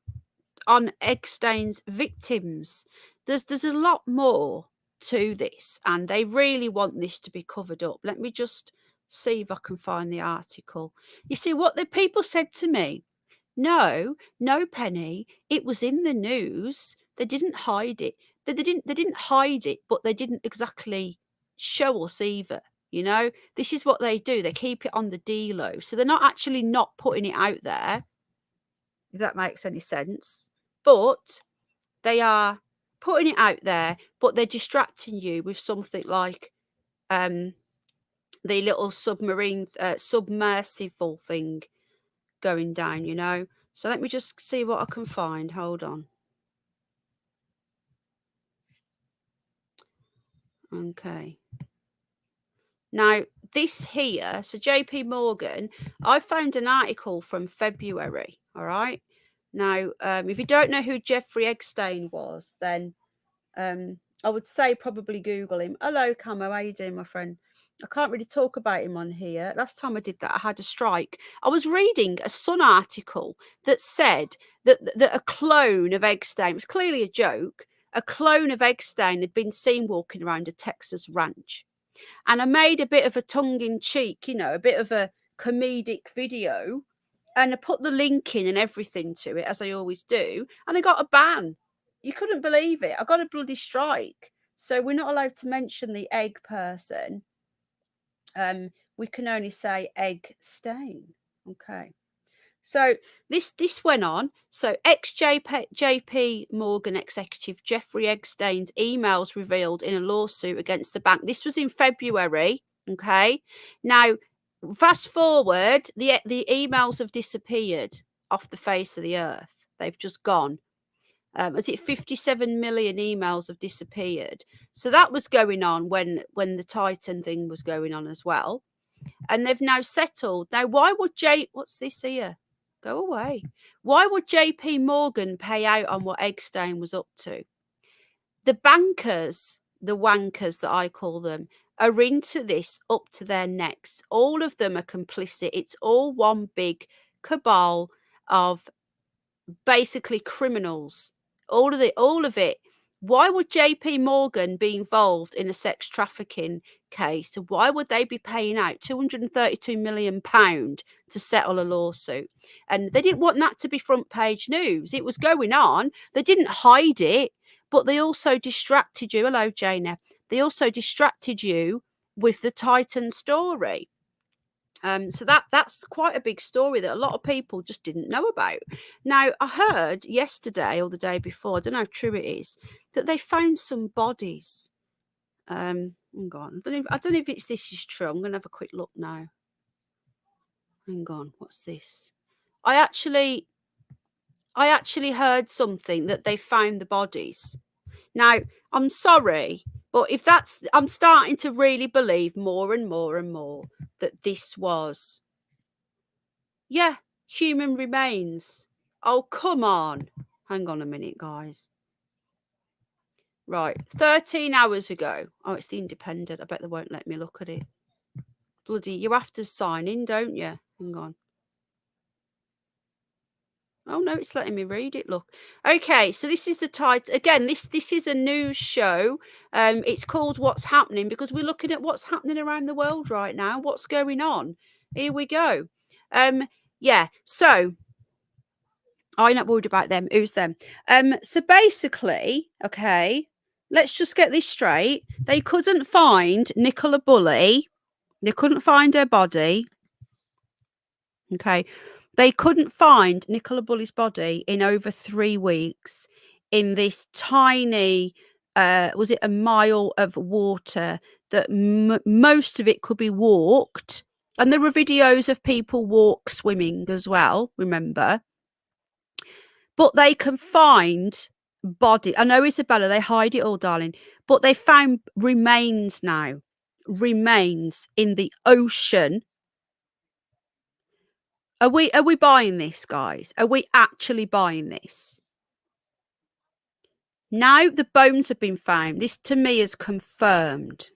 on egg stains victims. There's a lot more to this, and they really want this to be covered up. Let me just see if I can find the article. You see what the people said to me? No, Penny, it was in the news. They didn't hide it. They didn't hide it, but they didn't exactly show us either. You know, this is what they do. They keep it on the D-low. So they're not actually not putting it out there, if that makes any sense. But they are putting it out there, but they're distracting you with something like the little submersible thing going down, you know. So let me just see what I can find. Hold on. Okay. Now, this here, so JP Morgan, I found an article from February, all right? Now, if you don't know who Jeffrey Epstein was, then I would say probably Google him. Hello, Camo, how you doing, my friend? I can't really talk about him on here. Last time I did that, I had a strike. I was reading a Sun article that said that a clone of Eggstein, it was clearly a joke, a clone of Eggstein had been seen walking around a Texas ranch. And I made a bit of a tongue-in-cheek, you know, a bit of a comedic video. And I put the link in and everything to it, as I always do. And I got a ban. You couldn't believe it. I got a bloody strike. So we're not allowed to mention the egg person. We can only say egg stain. Okay. So this went on. So JP Morgan executive Jeffrey Eggstein's emails revealed in a lawsuit against the bank. This was in February. Okay. Now, fast forward, the emails have disappeared off the face of the earth. They've just gone. Is it 57 million emails have disappeared? So that was going on when the Titan thing was going on as well. And they've now settled. Now, why would what's this here? Go away. Why would JP Morgan pay out on what Eggstein was up to? The bankers, the wankers that I call them, are into this up to their necks. All of them are complicit. It's all one big cabal of basically criminals. All of it. Why would JP Morgan be involved in a sex trafficking case? Why would they be paying out £232 million to settle a lawsuit? And they didn't want that to be front page news. It was going on. They didn't hide it, but they also distracted you. Hello, Jana. They also distracted you with the Titan story. So that's quite a big story that a lot of people just didn't know about. Now, I heard yesterday or the day before, I don't know how true it is, that they found some bodies. Hang on. I don't know if this is true. I'm going to have a quick look now. Hang on. What's this? I actually heard something that they found the bodies. Now, I'm sorry, but if that's, I'm starting to really believe more and more and more that this was, yeah, human remains. Oh, come on. Hang on a minute, guys. Right, 13 hours ago. Oh, it's the Independent. I bet they won't let me look at it. Bloody, you have to sign in, don't you? Hang on. Oh no, it's letting me read it. Look. Okay, so this is the title. Again, this is a news show. It's called What's Happening because we're looking at what's happening around the world right now. What's going on? Here we go. Yeah, so I'm not worried about them. Who's them? So basically, okay, let's just get this straight. They couldn't find Nicola Bulley. They couldn't find her body. Okay. They couldn't find Nicola Bulley's body in over 3 weeks in this tiny, was it a mile of water that most of it could be walked. And there were videos of people swimming as well, remember. But they can find body. I know, Isabella, they hide it all, darling. But they found remains now. Remains in the ocean. Are we buying this, guys? Are we actually buying this? Now the bones have been found, this to me is confirmed.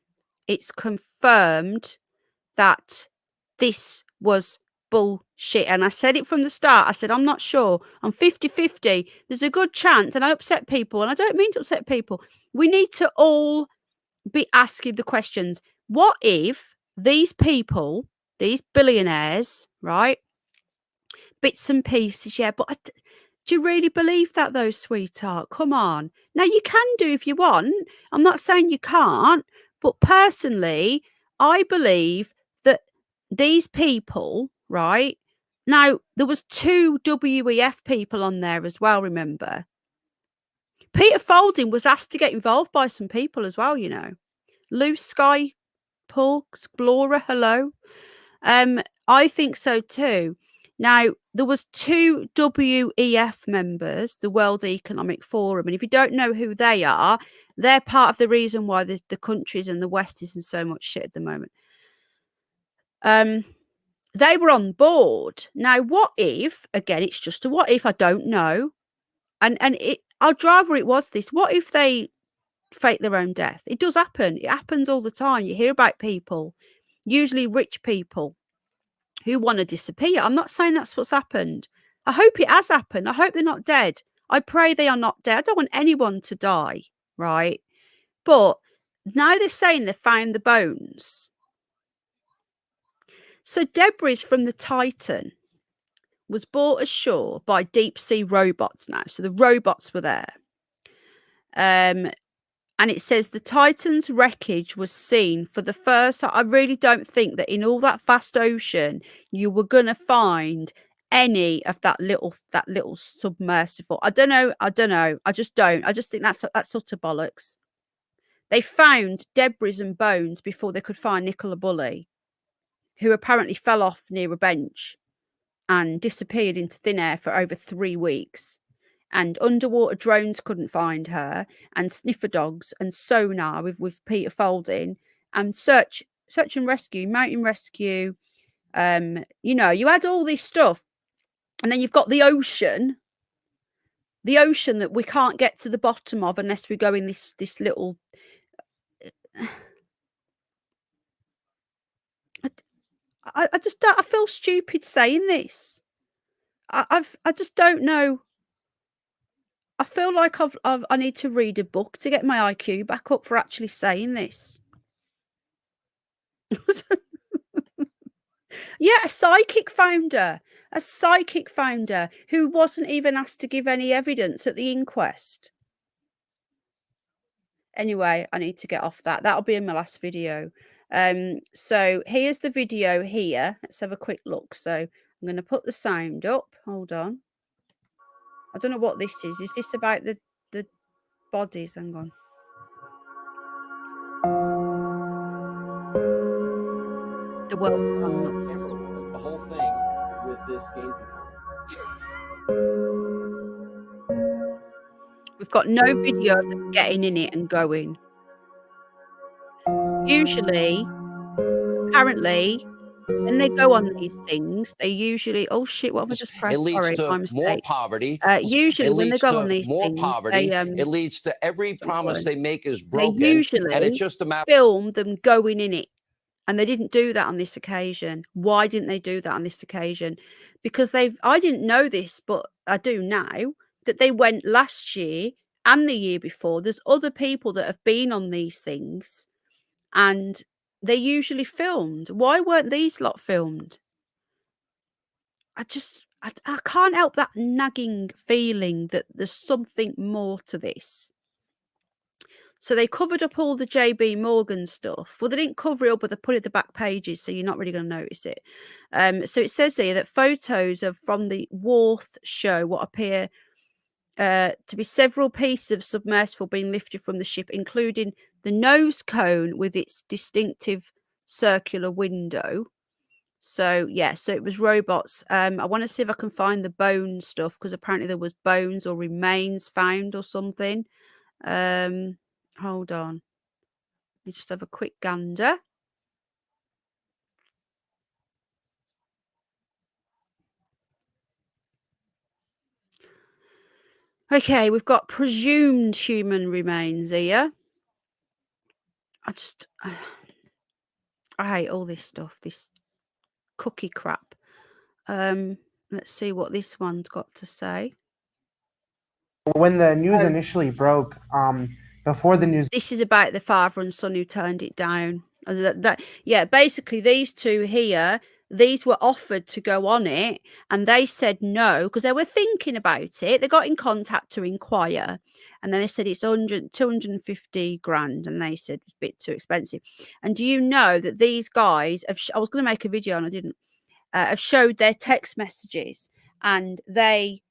It's confirmed that this was bullshit. And I said it from the start. I said, I'm not sure. I'm 50-50. There's a good chance. And I upset people. And I don't mean to upset people. We need to all be asking the questions. What if these people, these billionaires, right? Bits and pieces, yeah. But do you really believe that though, sweetheart? Come on. Now, you can do if you want. I'm not saying you can't. But personally, I believe that these people, right? Now, there was 2 WEF people on there as well, remember? Peter Folding was asked to get involved by some people as well, you know. Loose Sky, Paul, Explorer, hello. I think so too. Now, there was 2 WEF members, the World Economic Forum, and if you don't know who they are, they're part of the reason why the countries in the West is in so much shit at the moment. They were on board. Now, what if, again, it's just a what if, I don't know, and I'd rather it was this. What if they fake their own death? It does happen. It happens all the time. You hear about people, usually rich people, who want to disappear. I'm not saying that's what's happened. I hope it has happened. I hope they're not dead. I pray they are not dead. I don't want anyone to die, right? But now they're saying they found the bones. So debris from the Titan was brought ashore by deep sea robots now. So the robots were there. And it says the Titan's wreckage was seen for the first time. I really don't think that in all that vast ocean, you were going to find any of that little submersible. I don't know. I just don't. I just think that's utter bollocks. They found debris and bones before they could find Nicola Bulley, who apparently fell off near a bench and disappeared into thin air for over 3 weeks. And underwater drones couldn't find her, and sniffer dogs and sonar with Peter Folding, and search and rescue, mountain rescue. You know, you had all this stuff, and then you've got the ocean that we can't get to the bottom of unless we go in this little. I just don't. I feel stupid saying this. I just don't know. I feel like I need to read a book to get my IQ back up for actually saying this. Yeah, a psychic founder who wasn't even asked to give any evidence at the inquest. Anyway, I need to get off that. That'll be in my last video. So here's the video here. Let's have a quick look. So I'm going to put the sound up. Hold on. I don't know what this is. Is this about the bodies? Hang on. The world's gone nuts. The whole thing with this game control. We've got no video of them getting in it and going. Usually, apparently, when they go on these things, they usually. Oh shit! What have I just pressed? It leads Sorry, to my mistake. more poverty. Usually, when they go on these more things, poverty. they It leads to every promise they make is broken. They usually and it's just a matter film them going in it, and they didn't do that on this occasion. Why didn't they do that on this occasion? Because I didn't know this, but I do now, that they went last year and the year before. There's other people that have been on these things, and they usually filmed. Why weren't these lot filmed? I can't help that nagging feeling that there's something more to this. So they covered up all the JB Morgan stuff. Well, they didn't cover it up, but they put it at the back pages, so you're not really going to notice it. So it says here that photos of from the Worth show what appear to be several pieces of submersible being lifted from the ship, including the nose cone with its distinctive circular window. So yeah, so it was robots. I want to see if I can find the bone stuff, because apparently there was bones or remains found or something. Hold on. Let me just have a quick gander. Okay, we've got presumed human remains here. I hate all this stuff, this cookie crap. Let's see what this one's got to say. When the news initially broke, before the news, this is about the father and son who turned it down. Yeah, basically these two here, these were offered to go on it and they said no because they were thinking about it. They got in contact to inquire and then they said it's 250 grand and they said it's a bit too expensive. And do you know that these guys have I was going to make a video and I didn't, have showed their text messages and they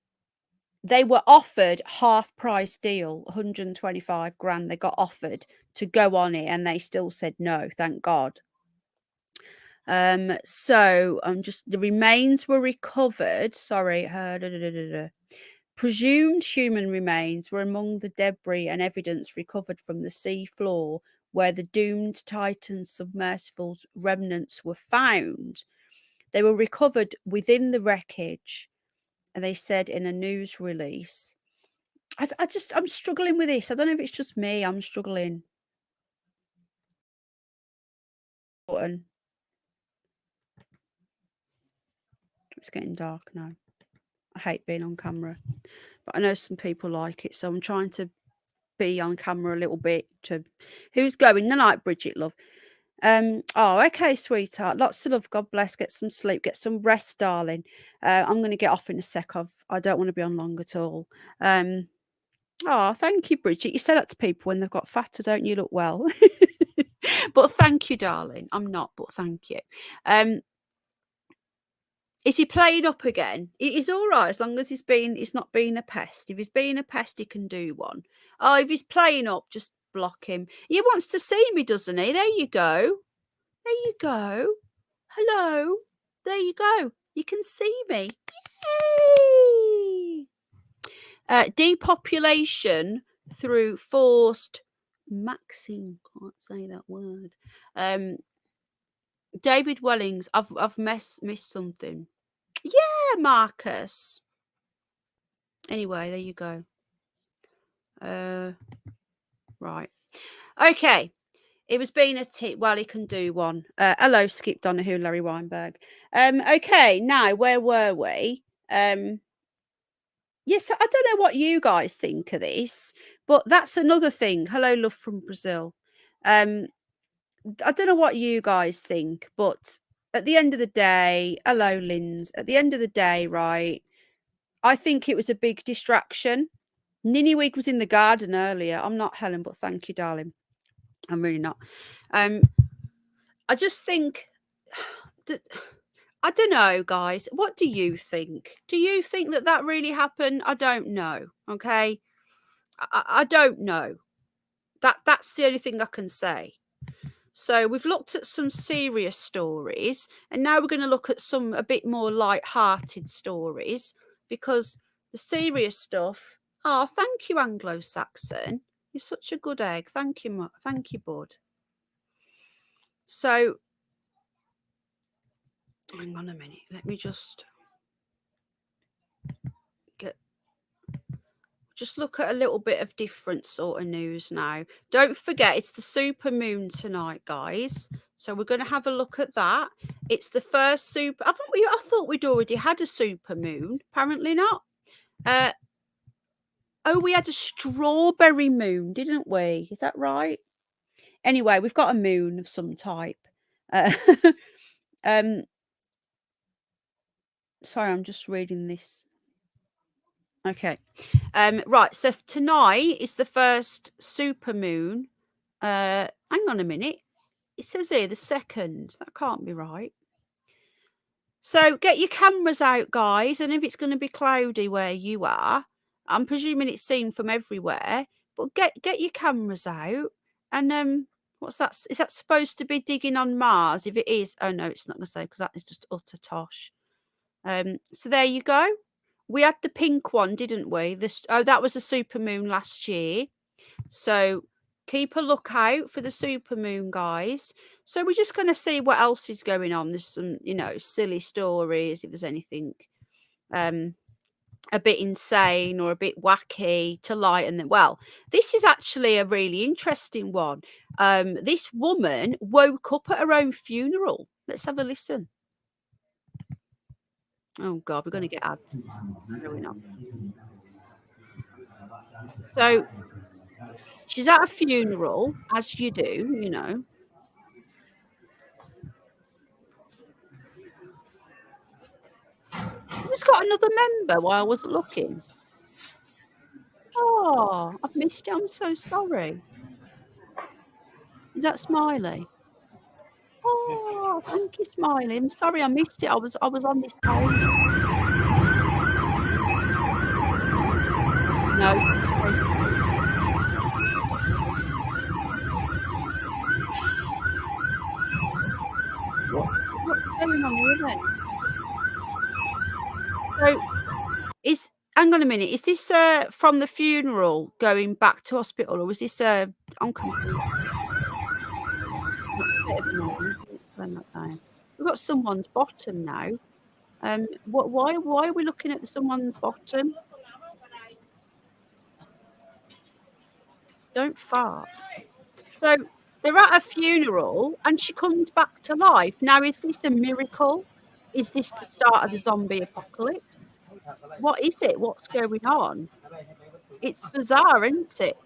were offered half price deal, 125 grand. They got offered to go on it and they still said no, thank God. So I'm just, the remains were recovered. Sorry, presumed human remains were among the debris and evidence recovered from the sea floor where the doomed Titan submersible's remnants were found. They were recovered within the wreckage, and they said in a news release. I'm struggling with this. I don't know if it's just me. I'm struggling. It's getting dark now. I hate being on camera, but I know some people like it, so I'm trying to be on camera a little bit. Who's going? The night, Bridget, love. Oh, okay, sweetheart. Lots of love. God bless. Get some sleep. Get some rest, darling. I'm going to get off in a sec. I don't want to be on long at all. Oh, thank you, Bridget. You say that to people when they've got fatter, don't you? Look well. But thank you, darling. I'm not, but thank you. Is he playing up again? He's all right as long as he's not being a pest. If he's being a pest, he can do one. Oh, if he's playing up, just block him. He wants to see me, doesn't he? There you go. There you go. Hello. There you go. You can see me. Yay! Depopulation through forced Maxine, can't say that word. David Wellings, I've missed something. Yeah, Marcus. Anyway, there you go. Right. Okay. It was being a tip. Well, he can do one. Hello, Skip Donahue, Larry Weinberg. Okay, now where were we? Yes, I don't know what you guys think of this, but that's another thing. Hello, love from Brazil. I don't know what you guys think, but at the end of the day, hello, Linz. At the end of the day, right, I think it was a big distraction. Ninnyweek was in the garden earlier. I'm not Helen, but thank you, darling. I'm really not. I just think that, I don't know, guys. What do you think? Do you think that really happened? I don't know. Okay. I don't know. That's the only thing I can say. So we've looked at some serious stories, and now we're going to look at some a bit more light-hearted stories, because the serious stuff. Oh, thank you, Anglo-Saxon. You're such a good egg. Thank you, bud. So, hang on a minute. Let me just look at a little bit of different sort of news now. Don't forget, it's the super moon tonight, guys. So we're going to have a look at that. It's the first super. I thought we'd already had a super moon. Apparently not. Oh, we had a strawberry moon, didn't we? Is that right? Anyway, we've got a moon of some type. Sorry, I'm just reading this. Okay. Right. So tonight is the first super moon. Hang on a minute. It says here the second. That can't be right. So get your cameras out, guys. And if it's going to be cloudy where you are, I'm presuming it's seen from everywhere. But get your cameras out. And what's that? Is that supposed to be digging on Mars? If it is, oh no, it's not going to say, because that is just utter tosh. So there you go. We had the pink one, didn't we? That was a super moon last year. So keep a lookout for the super moon, guys. So we're just going to see what else is going on. There's some, silly stories, if there's anything a bit insane or a bit wacky to lighten them. Well, this is actually a really interesting one. This woman woke up at her own funeral. Let's have a listen. Oh God, we're going to get ads going on. So she's at a funeral, as you do, you know. Just got another member while I wasn't looking. Oh, I've missed it. I'm so sorry. Is that Smiley? Oh, thank you, Smiley. I'm sorry I missed it. I was on this page. No. What's going on here then? So hang on a minute. Is this from the funeral going back to hospital, or was this I'm confused. That's a bit of annoying. Let's turn that down. We've got someone's bottom now. Why are we looking at someone's bottom? Don't fart. So they're at a funeral and she comes back to life. Now, is this a miracle? Is this the start of the zombie apocalypse? What is it? What's going on? It's bizarre, isn't it?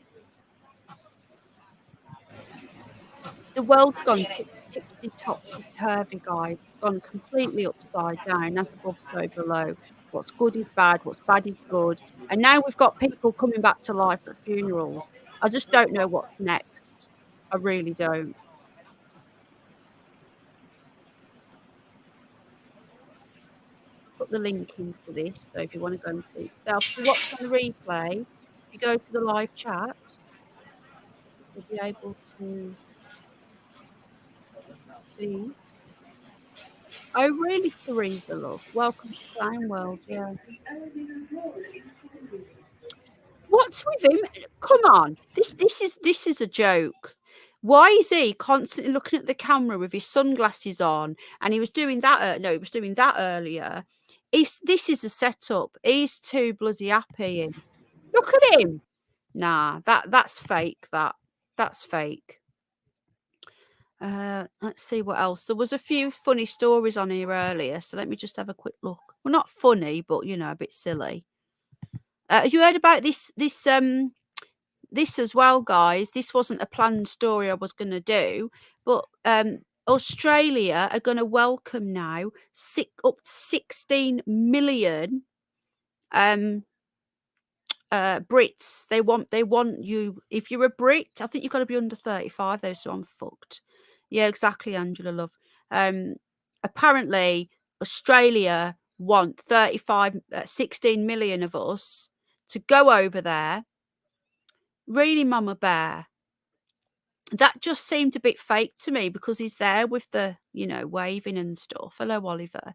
The world's gone tipsy topsy turvy, guys. It's gone completely upside down, as above, so below. What's good is bad, what's bad is good. And now we've got people coming back to life at funerals. I just don't know what's next. I really don't. Put the link into this, so if you want to go and see it yourself. If you watch on the replay, if you go to the live chat, you'll be able to see. Oh, really, Teresa, love? Welcome to Clown World, yeah. What's with him? Come on, this is a joke. Why is he constantly looking at the camera with his sunglasses on? And he was doing that. No, he was doing that earlier. This is a setup. He's too bloody happy. Look at him. Nah, that's fake. That's fake. Let's see what else. There was a few funny stories on here earlier, so let me just have a quick look. Well, not funny, but you know, a bit silly. You heard about this as well, guys. This wasn't a planned story I was going to do, but Australia are going to welcome now up to 16 million Brits. They want you. If you're a Brit, I think you've got to be under 35 though, so I'm fucked. Yeah, exactly, Angela, love. Apparently Australia want 16 million of us to go over there. Really, Mama Bear? That just seemed a bit fake to me because he's there with the, you know, waving and stuff. Hello, Oliver.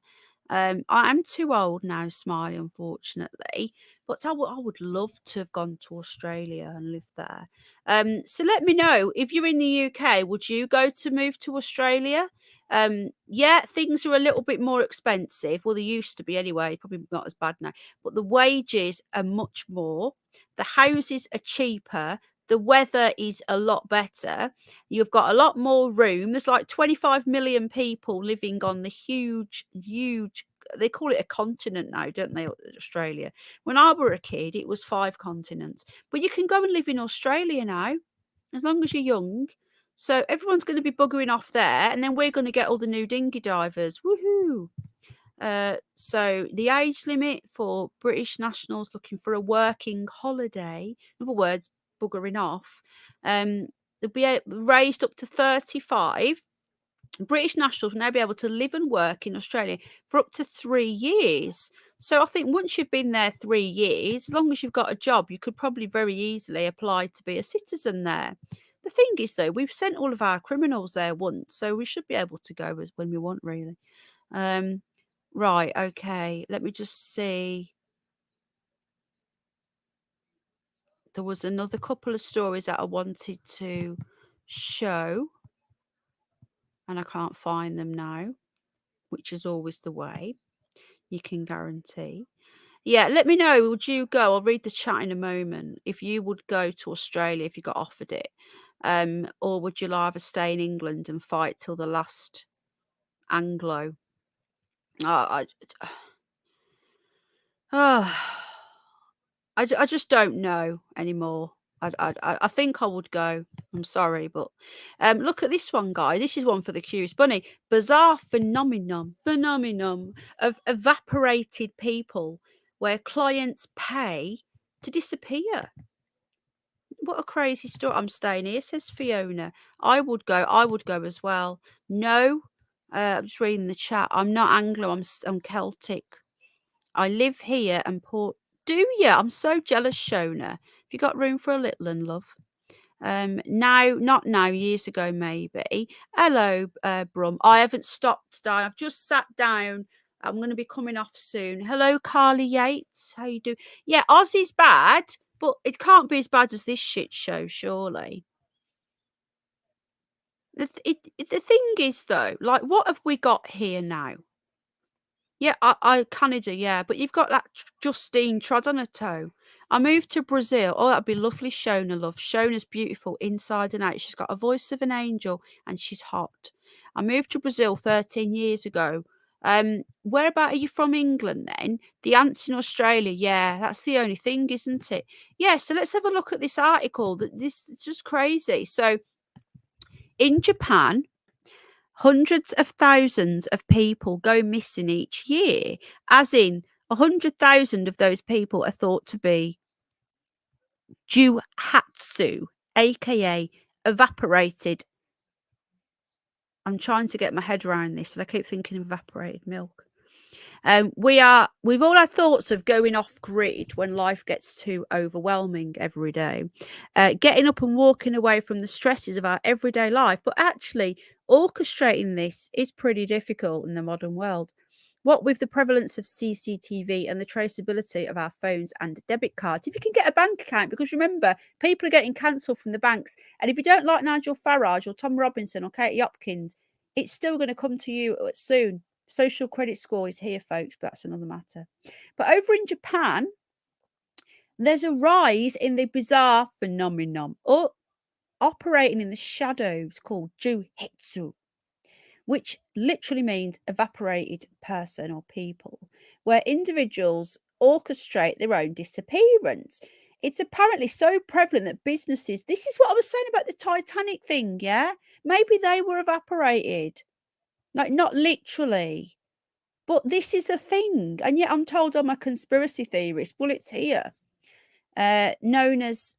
I am too old now, Smiley, unfortunately, but I would love to have gone to Australia and lived there. So let me know if you're in the UK, would you go to move to Australia? Yeah, things are a little bit more expensive. Well, they used to be anyway, probably not as bad now, but the wages are much more. The houses are cheaper. The weather is a lot better. You've got a lot more room. There's like 25 million people living on the huge, they call it a continent now, don't they, Australia? When I were a kid, it was 5 continents. But you can go and live in Australia now, as long as you're young. So everyone's going to be buggering off there, and then we're going to get all the new dinghy divers. Woohoo! So the age limit for British nationals looking for a working holiday, in other words, buggering off, they'll be raised up to 35. British nationals will now be able to live and work in Australia for up to 3 years. So I think once you've been there 3 years, as long as you've got a job, you could probably very easily apply to be a citizen there. The thing is, though, we've sent all of our criminals there once, so we should be able to go when we want, really. Right, okay. Let me just see. There was another couple of stories that I wanted to show, and I can't find them now, which is always the way, you can guarantee. Yeah, let me know. Would you go? I'll read the chat in a moment. If you would go to Australia if you got offered it, or would you rather stay in England and fight till the last Anglo? I just don't know anymore. I think I would go. I'm sorry, but look at this one, guy. This is one for the curious bunny. Bizarre phenomenon of evaporated people where clients pay to disappear. What a crazy story. I'm staying here, says Fiona. I would go as well. No, I'm just reading the chat. I'm not Anglo. I'm Celtic. I live here and Port. Do you? I'm so jealous, Shona. Have you got room for a little one, love? Now, not now, years ago, maybe. Hello, Brum. I haven't stopped down. I've just sat down. I'm going to be coming off soon. Hello, Carly Yates. How you doing? Yeah, Aussie's bad, but it can't be as bad as this shit show, surely. The thing is, though, like, what have we got here now? Yeah, I Canada, yeah, but you've got that Justine trod on her toe. I moved to Brazil. Oh, that'd be lovely, Shona, love. Shona's beautiful inside and out. She's got a voice of an angel and she's hot. I moved to Brazil 13 years ago. Whereabout are you from, England then? The answer in Australia, yeah, that's the only thing, isn't it? Yeah, so let's have a look at this article. This is just crazy. So in Japan, hundreds of thousands of people go missing each year, as in 100,000 of those people are thought to be juhatsu, aka evaporated. I'm trying to get my head around this and I keep thinking evaporated milk. We've all had thoughts of going off grid when life gets too overwhelming every day, getting up and walking away from the stresses of our everyday life. But actually, orchestrating this is pretty difficult in the modern world. What with the prevalence of CCTV and the traceability of our phones and debit cards, if you can get a bank account, because remember, people are getting cancelled from the banks. And if you don't like Nigel Farage or Tom Robinson or Katie Hopkins, it's still going to come to you soon. Social credit score is here, folks, but that's another matter. But over in Japan, there's a rise in the bizarre phenomenon operating in the shadows called Juhitsu, which literally means evaporated person or people, where individuals orchestrate their own disappearance. It's apparently so prevalent that businesses, this is what I was saying about the Titanic thing, yeah? Maybe they were evaporated. Like, not literally. But this is a thing, and yet I'm told I'm a conspiracy theorist. Well, it's here. Known as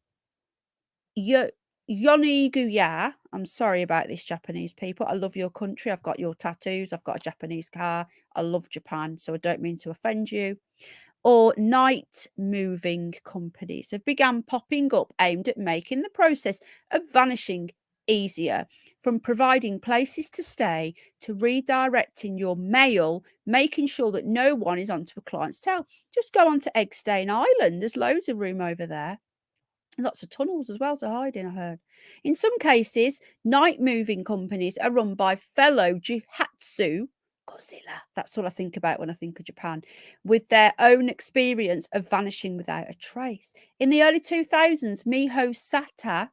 Yoniguya. I'm sorry about this, Japanese people. I love your country. I've got your tattoos. I've got a Japanese car. I love Japan, so I don't mean to offend you. Or night moving companies have begun popping up, aimed at making the process of vanishing easier, from providing places to stay to redirecting your mail, making sure that no one is onto a client's tail. Just go on to Eggstein Island. There's loads of room over there. Lots of tunnels as well to hide in, I heard. In some cases, night moving companies are run by fellow Jihatsu Godzilla. That's all I think about when I think of Japan, with their own experience of vanishing without a trace. In the early 2000s, Miho Sata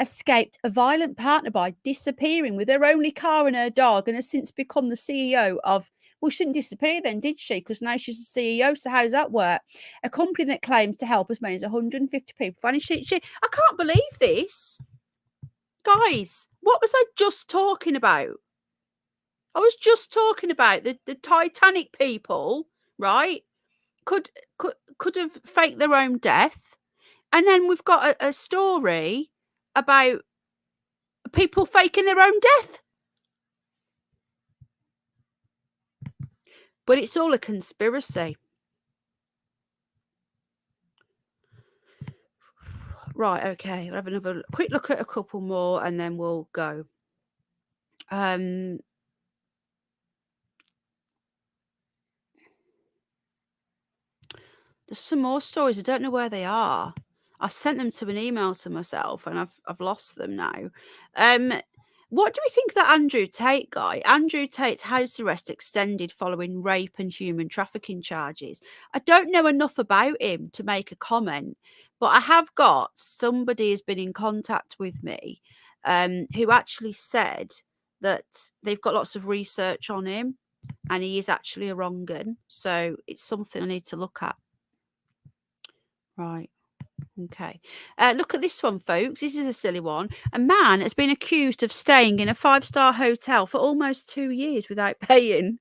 escaped a violent partner by disappearing with her only car and her dog, and has since become the CEO of, well, she didn't disappear then, did she? Because now she's the CEO, so how does that work? A company that claims to help as many as 150 people vanish each year. I can't believe this. Guys, what was I just talking about? I was just talking about the Titanic people, right? Could have faked their own death. And then we've got a story about people faking their own death. But it's all a conspiracy. Right, okay. We'll have another quick look at a couple more and then we'll go. There's some more stories. I don't know where they are. I sent them to an email to myself and I've lost them now. What do we think of that Andrew Tate guy? Andrew Tate's house arrest extended following rape and human trafficking charges. I don't know enough about him to make a comment, but I have got somebody has been in contact with me who actually said that they've got lots of research on him and he is actually a wrong 'un. So it's something I need to look at. Right. Okay. Look at this one, folks. This is a silly one. A man has been accused of staying in a 5-star hotel for almost 2 years without paying.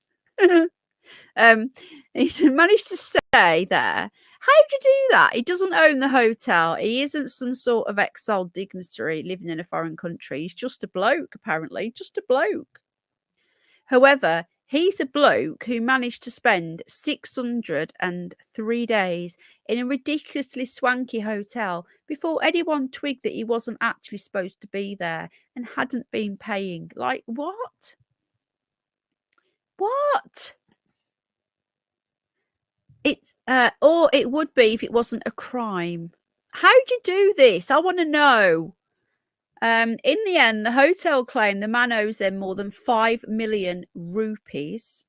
He's managed to stay there. How'd you do that? He doesn't own the hotel. He isn't some sort of exiled dignitary living in a foreign country. He's just a bloke, apparently. Just a bloke. However, he's a bloke who managed to spend 603 days in a ridiculously swanky hotel before anyone twigged that he wasn't actually supposed to be there and hadn't been paying. Like, what? What? It's or it would be if it wasn't a crime. How'd you do this? I want to know. In the end, the hotel claimed the man owes them more than 5 million rupees,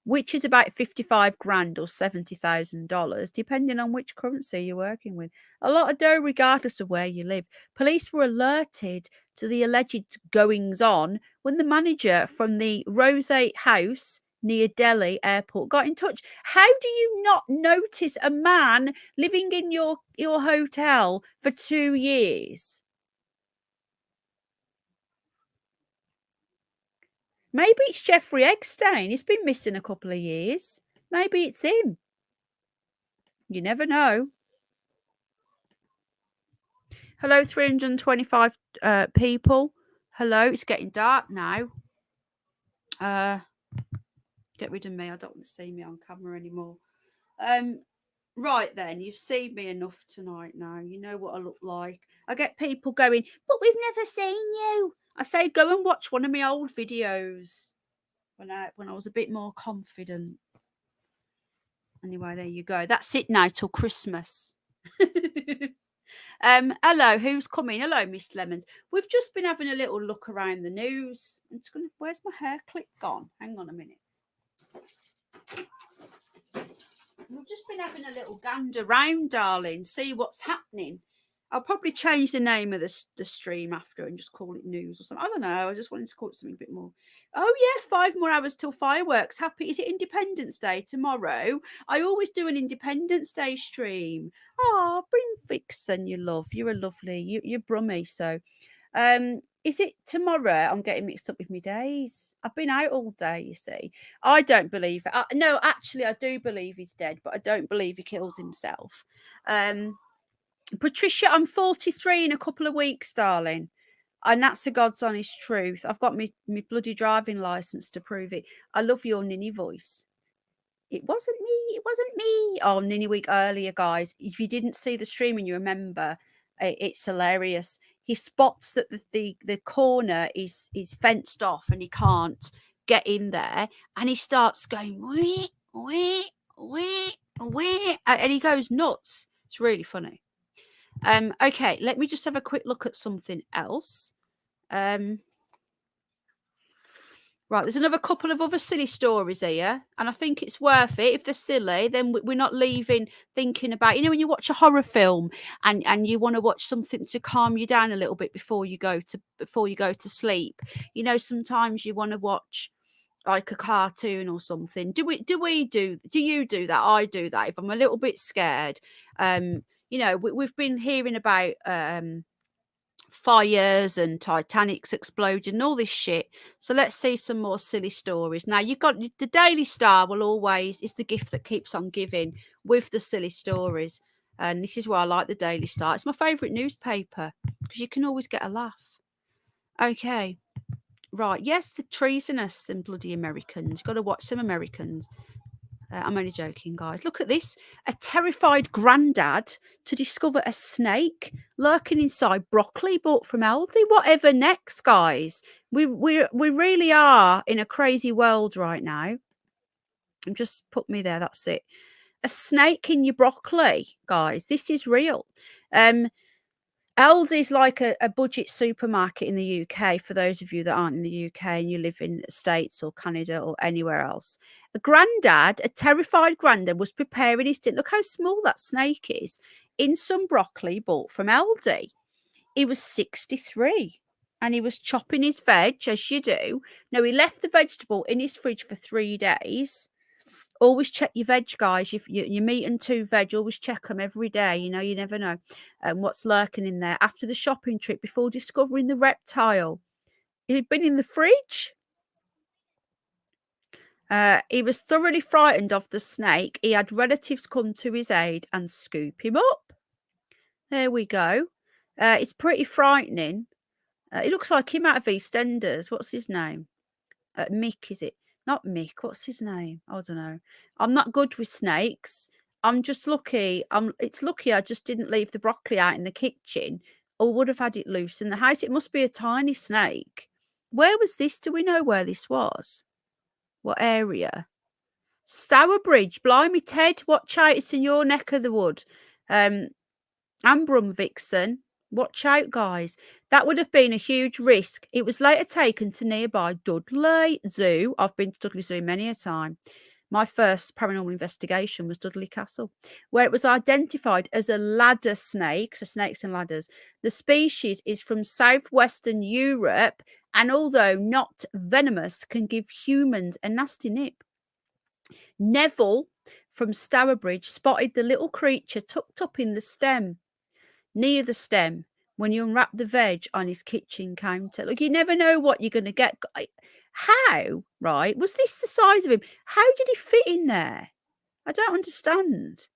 which is about 55 grand or $70,000, depending on which currency you're working with. A lot of dough, regardless of where you live. Police were alerted to the alleged goings on when the manager from the Roseate House near Delhi airport got in touch. How do you not notice a man living in your hotel for 2 years? Maybe it's Jeffrey Eggstein. He's been missing a couple of years. Maybe it's him. You never know. Hello, 325 people. Hello, it's getting dark now. Get rid of me. I don't want to see me on camera anymore. Right then, you've seen me enough tonight now. You know what I look like. I get people going, but we've never seen you. I say, go and watch one of my old videos when I was a bit more confident. Anyway, there you go. That's it now till Christmas. Hello, who's coming? Hello, Miss Lemons. We've just been having a little look around the news. I'm just gonna, where's my hair clip gone? Hang on a minute. We've just been having a little gander round, darling, see what's happening. I'll probably change the name of the stream after and just call it news or something. I don't know. I just wanted to call it something a bit more. Oh, yeah, 5 more hours till fireworks. Happy. Is it Independence Day tomorrow? I always do an Independence Day stream. Oh, bring Vixen, you love. You're a lovely, you're brummy. So, is it tomorrow? I'm getting mixed up with my days. I've been out all day, you see. I don't believe it. No, actually, I do believe he's dead, but I don't believe he killed himself. Patricia, I'm 43 in a couple of weeks, darling. And that's the God's honest truth. I've got my bloody driving license to prove it. I love your ninny voice. It wasn't me. It wasn't me. Oh, ninny week earlier, guys. If you didn't see the stream and you remember, it's hilarious. He spots that the corner is fenced off and he can't get in there. And he starts going, wee, wee, wee, wee. And he goes nuts. It's really funny. Okay, let me just have a quick look at something else. Right, there's another couple of other silly stories here, and I think it's worth it. If they're silly, then we're not leaving thinking about, you know, when you watch a horror film and you want to watch something to calm you down a little bit before you go to sleep. You know, sometimes you want to watch like a cartoon or something. Do you do that? I do that if I'm a little bit scared. You know, we've been hearing about fires and Titanic's exploding and all this shit. So let's see some more silly stories. Now, you've got the Daily Star is the gift that keeps on giving with the silly stories. And this is why I like the Daily Star. It's my favourite newspaper because you can always get a laugh. Okay. Right. Yes, the treasonous and bloody Americans. You've got to watch some Americans. I'm only joking, guys. Look at this. A terrified granddad to discover a snake lurking inside broccoli bought from Aldi. Whatever next, guys? We really are in a crazy world right now. And just put me there. That's it. A snake in your broccoli, guys. This is real. Aldi's like a budget supermarket in the UK, for those of you that aren't in the UK and you live in the States or Canada or anywhere else. A terrified granddad, was preparing his dinner. Look how small that snake is, in some broccoli bought from Aldi. He was 63 and he was chopping his veg, as you do. No, he left the vegetable in his fridge for 3 days. Always check your veg, guys. Your meat and 2 veg, always check them every day. You know, you never know what's lurking in there. After the shopping trip, before discovering the reptile, he'd been in the fridge. He was thoroughly frightened of the snake. He had relatives come to his aid and scoop him up. There we go. It's pretty frightening. It looks like him out of EastEnders. What's his name? Mick, is it? Not Mick. What's his name? I don't know. I'm not good with snakes. I'm just lucky. It's lucky I just didn't leave the broccoli out in the kitchen, or would have had it loose in the house. It must be a tiny snake. Where was this? Do we know where this was? What area? Stourbridge. Blimey, Ted. Watch out. It's in your neck of the wood. Ambrum Vixen. Watch out, guys. That would have been a huge risk. It was later taken to nearby Dudley Zoo. I've been to Dudley Zoo many a time. My first paranormal investigation was Dudley Castle, where it was identified as a ladder snake, so snakes and ladders. The species is from southwestern Europe, and although not venomous, can give humans a nasty nip. Neville from Stourbridge spotted the little creature tucked up in the stem, near the stem, when you unwrap the veg on his kitchen counter. Look, you never know what you're going to get. How, right? Was this the size of him? How did he fit in there? I don't understand.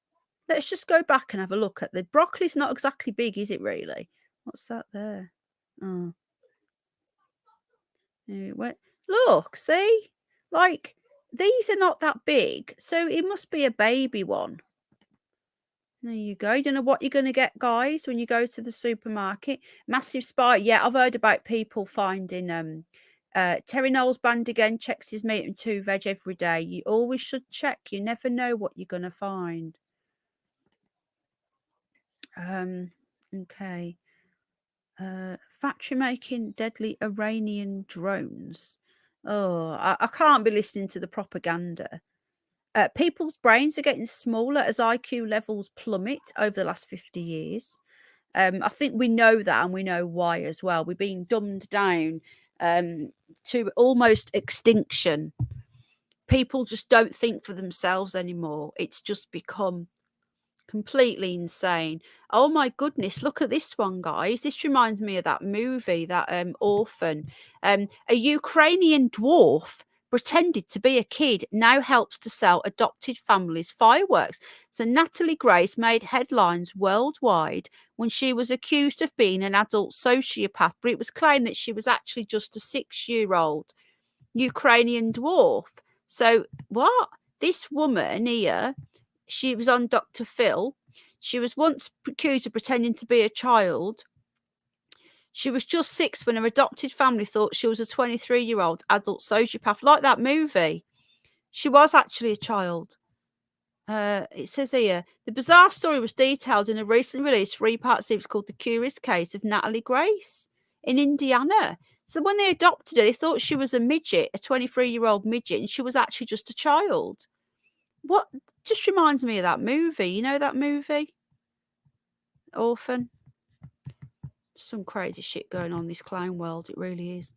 Let's just go back and have a look at the broccoli's not exactly big, is it really? What's that there? Oh. Look, see? Like, these are not that big, so it must be a baby one. There you go. You don't know what you're going to get, guys, when you go to the supermarket. Massive spike. Yeah, I've heard about people finding Terry Knowles Band again checks his meat and 2 veg every day. You always should check. You never know what you're going to find. Okay. Factory making deadly Iranian drones. Oh, I can't be listening to the propaganda. People's brains are getting smaller as IQ levels plummet over the last 50 years. I think we know that, and we know why as well. We're being dumbed down to almost extinction. People just don't think for themselves anymore. It's just become completely insane. Oh my goodness, look at this one, guys. This reminds me of that movie, that Orphan. A Ukrainian dwarf pretended to be a kid now helps to sell adopted families fireworks. So Natalie Grace made headlines worldwide when she was accused of being an adult sociopath, but it was claimed that she was actually just a 6-year-old Ukrainian dwarf. So what? This woman here, she was on Dr. Phil. She was once accused of pretending to be a child. She was just 6 when her adopted family thought she was a 23-year-old adult sociopath, like that movie. She was actually a child. It says here, the bizarre story was detailed in a recently released 3-part series called The Curious Case of Natalie Grace in Indiana. So when they adopted her, they thought she was a midget, a 23-year-old midget, and she was actually just a child. What? Just reminds me of that movie. You know that movie? Orphan. Some crazy shit going on in this clown world. It really is.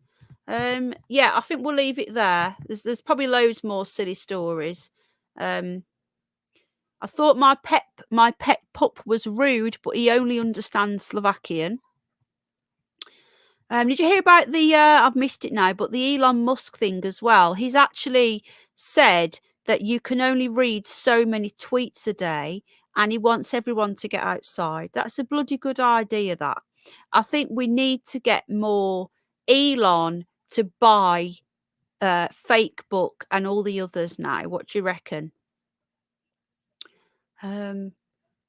Yeah, I think we'll leave it there. There's probably loads more silly stories. I thought my pet pup was rude, but he only understands Slovakian. Did you hear about the I've missed it now, but the Elon Musk thing as well? He's actually said that you can only read so many tweets a day, and he wants everyone to get outside. That's a bloody good idea, that. I think we need to get more Elon to buy Fake Book and all the others now. What do you reckon?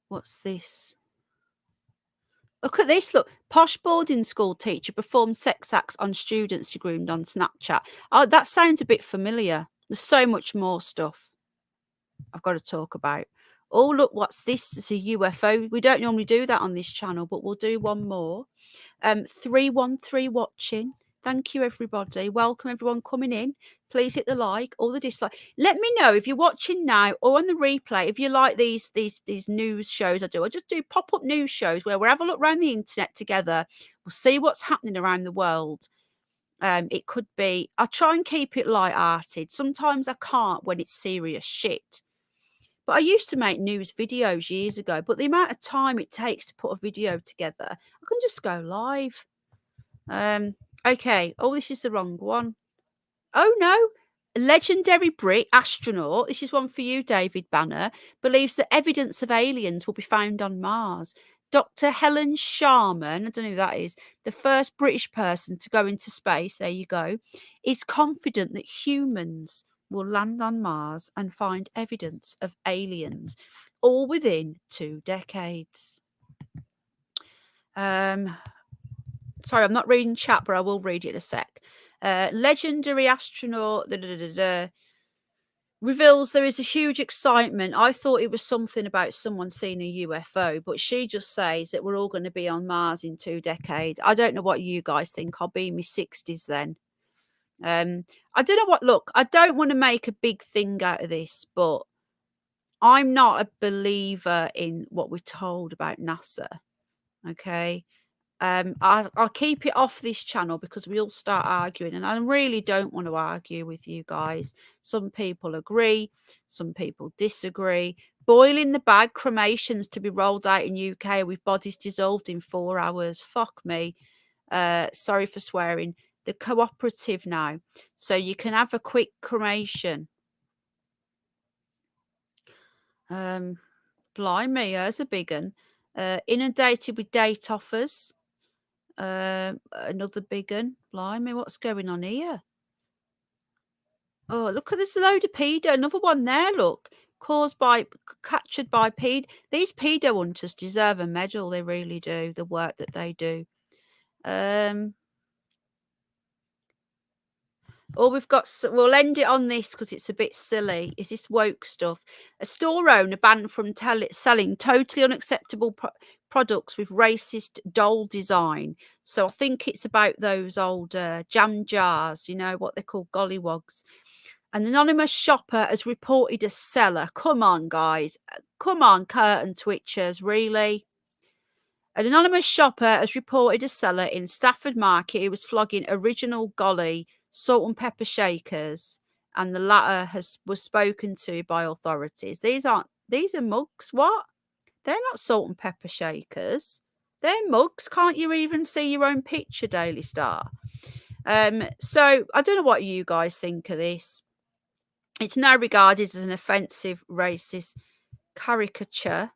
What's this? Look at this. Look, posh boarding school teacher performed sex acts on students she groomed on Snapchat. Oh, that sounds a bit familiar. There's so much more stuff I've got to talk about. Oh, look, what's this? It's a UFO. We don't normally do that on this channel, but we'll do one more. 313 watching. Thank you, everybody. Welcome, everyone coming in. Please hit the like or the dislike. Let me know if you're watching now or on the replay, if you like these news shows I do. I just do pop-up news shows where we'll have a look around the internet together. We'll see what's happening around the world. It could be, I try and keep it light-hearted. Sometimes I can't when it's serious shit. But I used to make news videos years ago, but the amount of time it takes to put a video together, I can just go live. Okay. Oh, this is the wrong one. Oh, no. A legendary Brit astronaut, this is one for you, David Banner, believes that evidence of aliens will be found on Mars. Dr. Helen Sharman, I don't know who that is, the first British person to go into space, there you go, is confident that humans will land on Mars and find evidence of aliens, all within 2 decades. Sorry, I'm not reading chat, but I will read it in a sec. Legendary astronaut reveals there is a huge excitement. I thought it was something about someone seeing a UFO, but she just says that we're all going to be on Mars in 2 decades. I don't know what you guys think. I'll be in my 60s then. I don't know what. Look, I don't want to make a big thing out of this, but I'm not a believer in what we're told about NASA. Okay. I'll keep it off this channel because we all start arguing, and I really don't want to argue with you guys. Some people agree, some people disagree. Boil in the bag, cremations to be rolled out in UK with bodies dissolved in 4 hours. Fuck me. Sorry for swearing. The cooperative now, so you can have a quick cremation. Blimey, there's a big one. Inundated with date offers. Another big one. Blimey, what's going on here? Oh, look at this load of pedo. Another one there, look. Captured by pedo. These pedo hunters deserve a medal. They really do. The work that they do. All we've got, we'll end it on this because it's a bit silly. Is this woke stuff? A store owner banned from selling totally unacceptable products with racist doll design. So I think it's about those old jam jars, you know, what they call gollywogs. An anonymous shopper has reported a seller. Come on, guys. Come on, curtain twitchers. Really? An anonymous shopper has reported a seller in Stafford Market who was flogging original golly salt and pepper shakers, and the latter was spoken to by authorities. These are mugs. What? They're not salt and pepper shakers. They're mugs. Can't you even see your own picture, Daily Star? So I don't know what you guys think of this. It's now regarded as an offensive racist caricature.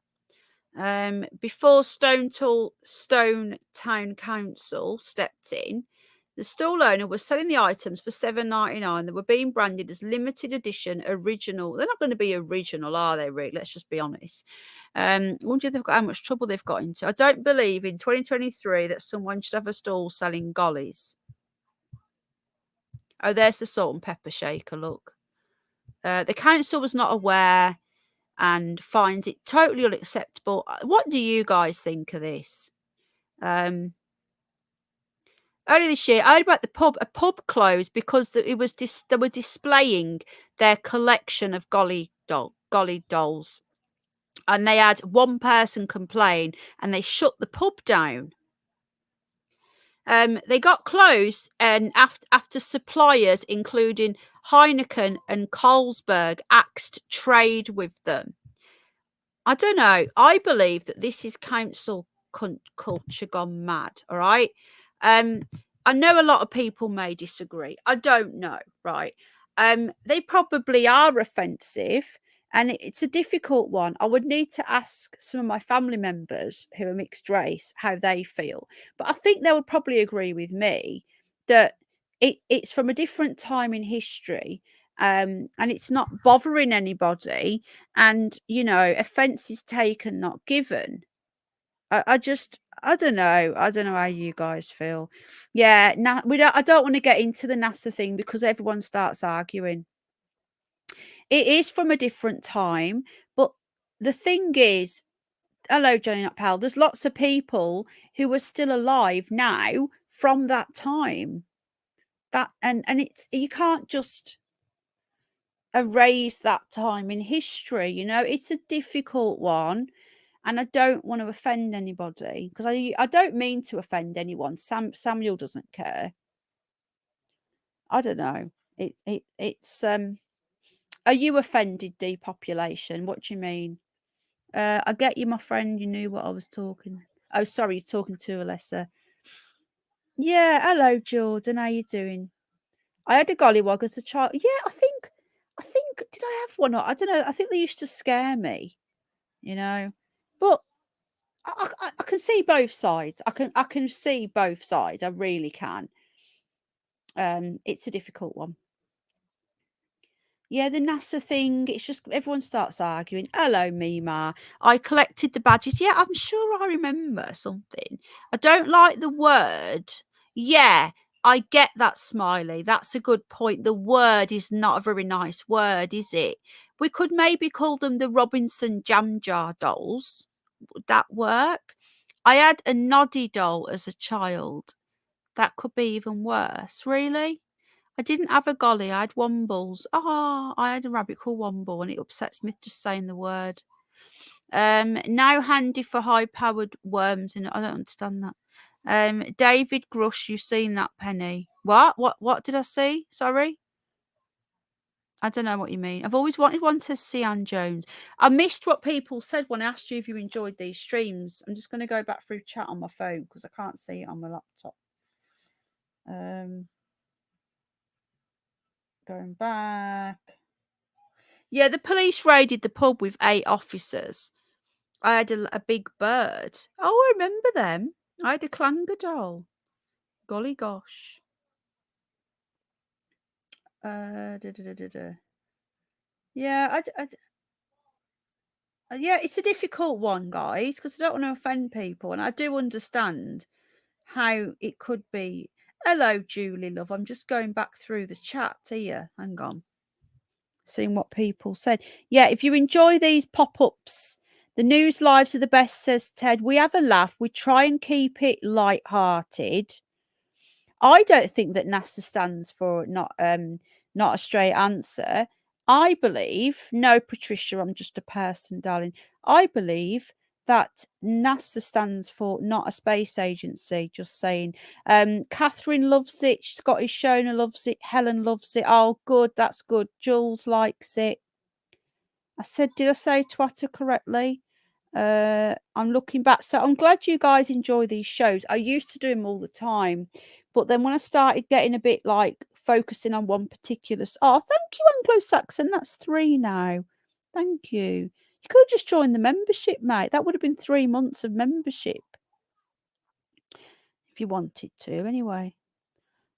Before Stone Town Council stepped in, the stall owner was selling the items for $7.99. They were being branded as limited edition original. They're not going to be original, are they, really? Let's just be honest. I wonder if they've got how much trouble they've got into. I don't believe in 2023 that someone should have a stall selling gollies. Oh, there's the salt and pepper shaker, look. The council was not aware and finds it totally unacceptable. What do you guys think of this? Earlier this year, I heard about a pub closed because they were displaying their collection of golly dolls, and they had one person complain, and they shut the pub down. They got closed, and after suppliers, including Heineken and Carlsberg, axed trade with them. I don't know. I believe that this is council culture gone mad. All right. I know a lot of people may disagree. I don't know. Right. They probably are offensive, and it's a difficult one. I would need to ask some of my family members who are mixed race how they feel, but I think they would probably agree with me that it's from a different time in history, and it's not bothering anybody, and you know, offense is taken, not given. I don't know. I don't know how you guys feel. Yeah, I don't want to get into the NASA thing because everyone starts arguing. It is from a different time, but the thing is, hello, Johnny Not Pal. There's lots of people who are still alive now from that time. That and it's, you can't just erase that time in history. You know, it's a difficult one, and I don't want to offend anybody, because I don't mean to offend anyone. Samuel doesn't care. I don't know. It's Are you offended, depopulation? What do you mean? I get you, my friend. You knew what I was talking. Oh, sorry, you're talking to Alessa. Yeah, hello, Jordan. How you doing? I had a gollywog as a child. Yeah, I think. Did I have one? I don't know. I think they used to scare me. You know, but I can see both sides. I can see both sides. I really can. It's a difficult one. Yeah, the NASA thing, it's just everyone starts arguing. Hello, Mima. I collected the badges. Yeah, I'm sure I remember something. I don't like the word. Yeah, I get that, Smiley. That's a good point. The word is not a very nice word, is it? We could maybe call them the Robinson Jam Jar dolls. Would that work? I had a Noddy doll as a child. That could be even worse. Really? I didn't have a golly, I had wombles. Oh, I had a rabbit called Womble, and it upsets me just saying the word. Now handy for high-powered worms, and I don't understand that. David Grush, you've seen that, Penny. What did I see? Sorry? I don't know what you mean. I've always wanted one, says Sian Jones. I missed what people said when I asked you if you enjoyed these streams. I'm just going to go back through chat on my phone because I can't see it on my laptop. Going back. Yeah, the police raided the pub with 8 officers. I had a big bird. Oh, I remember them. I had a clanger doll. Golly gosh. Yeah, yeah, it's a difficult one, guys, because I don't want to offend people, and I do understand how it could be. Hello, Julie, love. I'm just going back through the chat here. Hang on. Seeing what people said. Yeah, if you enjoy these pop-ups, the news lives are the best, says Ted. We have a laugh. We try and keep it light-hearted. I don't think that NASA stands for not a straight answer. I believe, no, Patricia, I'm just a person, darling. I believe that NASA stands for not a space agency, just saying. Catherine loves it. Scottish Shona loves it. Helen loves it. Oh, good. That's good. Jules likes it. Did I say twatter correctly? I'm looking back. So I'm glad you guys enjoy these shows. I used to do them all the time. But then when I started getting a bit like focusing on one particular. Oh, thank you, Anglo-Saxon. That's 3 now. Thank you. You could have just joined the membership, mate. That would have been 3 months of membership. If you wanted to, anyway.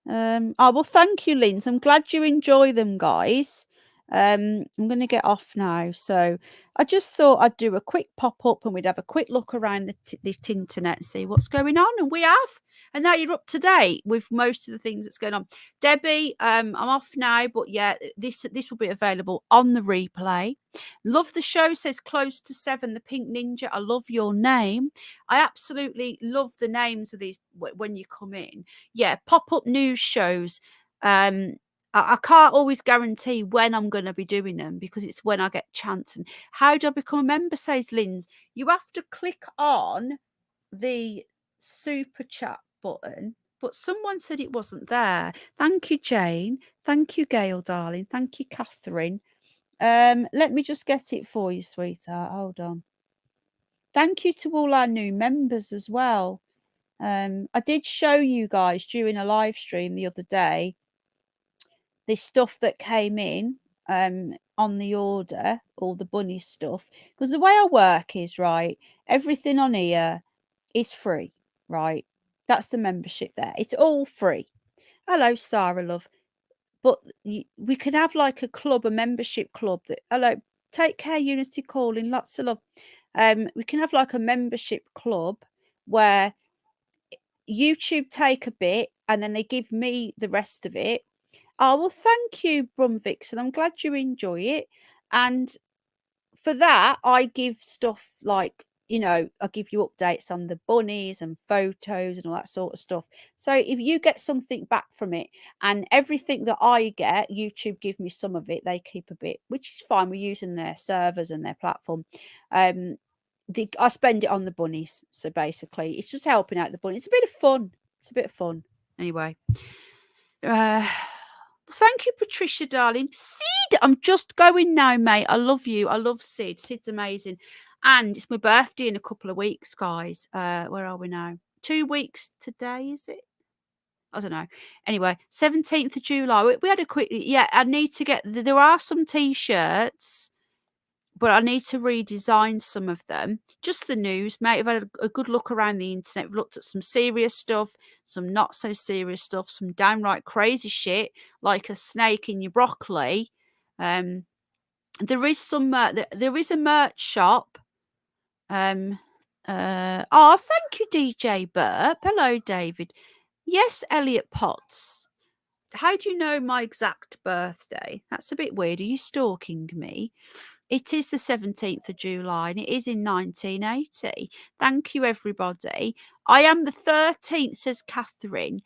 Oh, well, thank you, Linz. I'm glad you enjoy them, guys. I'm going to get off now. So I just thought I'd do a quick pop-up and we'd have a quick look around this internet and see what's going on. And we have. And now you're up to date with most of the things that's going on. Debbie, I'm off now. But yeah, this will be available on the replay. Love the show, says Close to 7, the Pink Ninja. I love your name. I absolutely love the names of these when you come in. Yeah, pop-up news shows. I can't always guarantee when I'm going to be doing them because it's when I get chance. And how do I become a member, says Linz? You have to click on the super chat button, but someone said it wasn't there. Thank you, Jane. Thank you, Gail, darling. Thank you, Catherine. Let me just get it for you, sweetheart. Hold on. Thank you to all our new members as well. I did show you guys during a live stream the other day this stuff that came in on the order, all the bunny stuff, because the way I work is, right, everything on here is free, right? That's the membership there. It's all free. Hello, Sarah, love. But we could have like a club, a membership club that, hello, take care, Unity calling, lots of love. We can have like a membership club where YouTube take a bit and then they give me the rest of it. Oh, well, thank you, Brumvix, and I'm glad you enjoy it. And for that, I give stuff like, you know, I give you updates on the bunnies and photos and all that sort of stuff. So if you get something back from it, and everything that I get, YouTube give me some of it, they keep a bit, which is fine. We're using their servers and their platform. I spend it on the bunnies. So basically, it's just helping out the bunnies. It's a bit of fun. It's a bit of fun. Anyway. Thank you, Patricia, darling. Sid, I'm just going now, mate. I love you. I love Sid. Sid's amazing. And it's my birthday in a couple of weeks, guys. Where are we now? 2 weeks today, is it? I don't know. Anyway, 17th of July. We had a quick, yeah, I need to get, there are some T-shirts, but I need to redesign some of them. Just the news, mate. I've had a good look around the internet. We've looked at some serious stuff, some not so serious stuff, some downright crazy shit, like a snake in your broccoli. There is some. There is a merch shop. Oh, thank you, DJ Burp. Hello, David. Yes, Elliot Potts. How do you know my exact birthday? That's a bit weird. Are you stalking me? It is the 17th of July and it is in 1980. Thank you, everybody. I am the 13th, says Catherine.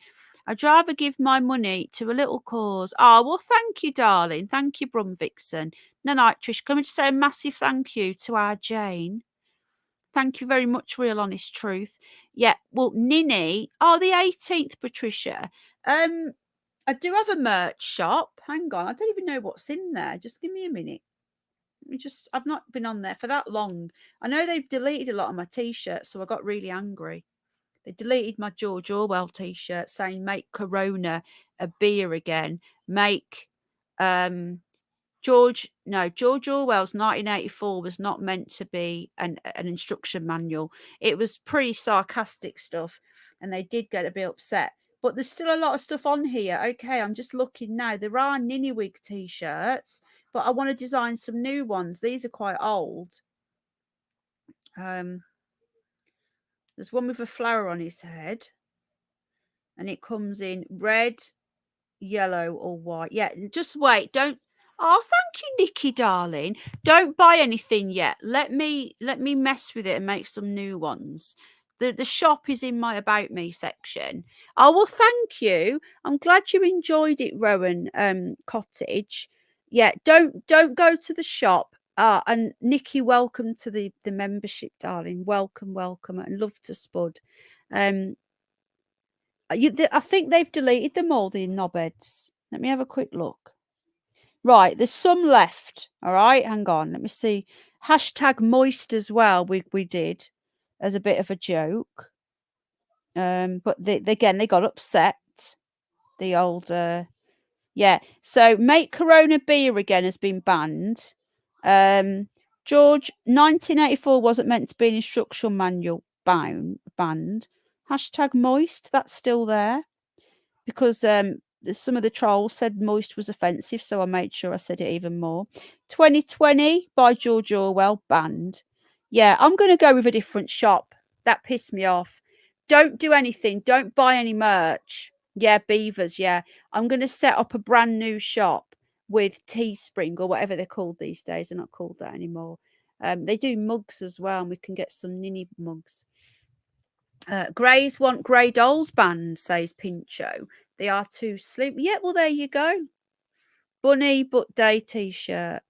I'd rather give my money to a little cause. Oh, well, thank you, darling. Thank you, Brum Vixen. No, Trish, can we just say a massive thank you to our Jane? Thank you very much, Real Honest Truth. Yeah, well, Ninny. Oh, the 18th, Patricia. I do have a merch shop. Hang on. I don't even know what's in there. Just give me a minute. I've not been on there for that long. I know they've deleted a lot of my T-shirts, so I got really angry. They deleted my George Orwell T-shirt saying "Make Corona a beer again." Make George Orwell's 1984 was not meant to be an instruction manual. It was pretty sarcastic stuff, and they did get a bit upset. But there's still a lot of stuff on here. Okay, I'm just looking now. There are Ninniwig T-shirts, but I want to design some new ones. These are quite old. There's one with a flower on his head, and it comes in red, yellow, or white. Yeah, just wait. Don't. Oh, thank you, Nikki, darling. Don't buy anything yet. Let me mess with it and make some new ones. The shop is in my About Me section. Oh, well, thank you. I'm glad you enjoyed it, Rowan Cottage. Yeah, don't go to the shop. And Nikki, welcome to the membership, darling. Welcome. I'd love to spud. I think they've deleted them all, the knobheads. Let me have a quick look. Right, there's some left. All right, hang on. Let me see. Hashtag moist as well. We did as a bit of a joke. But they got upset. The old yeah. So Make Corona beer again has been banned. George, 1984 wasn't meant to be an instruction manual banned. Hashtag moist, that's still there. Because some of the trolls said moist was offensive, so I made sure I said it even more. 2020 by George Orwell, banned. Yeah, I'm going to go with a different shop. That pissed me off. Don't do anything. Don't buy any merch. Yeah, beavers, yeah. I'm going to set up a brand new shop with Teespring or whatever they're called these days. They're not called that anymore. They do mugs as well, and we can get some Ninny mugs. Greys want grey dolls banned, says Pincho. They are too slim. Yeah, well, there you go. Bunny but day T-shirt.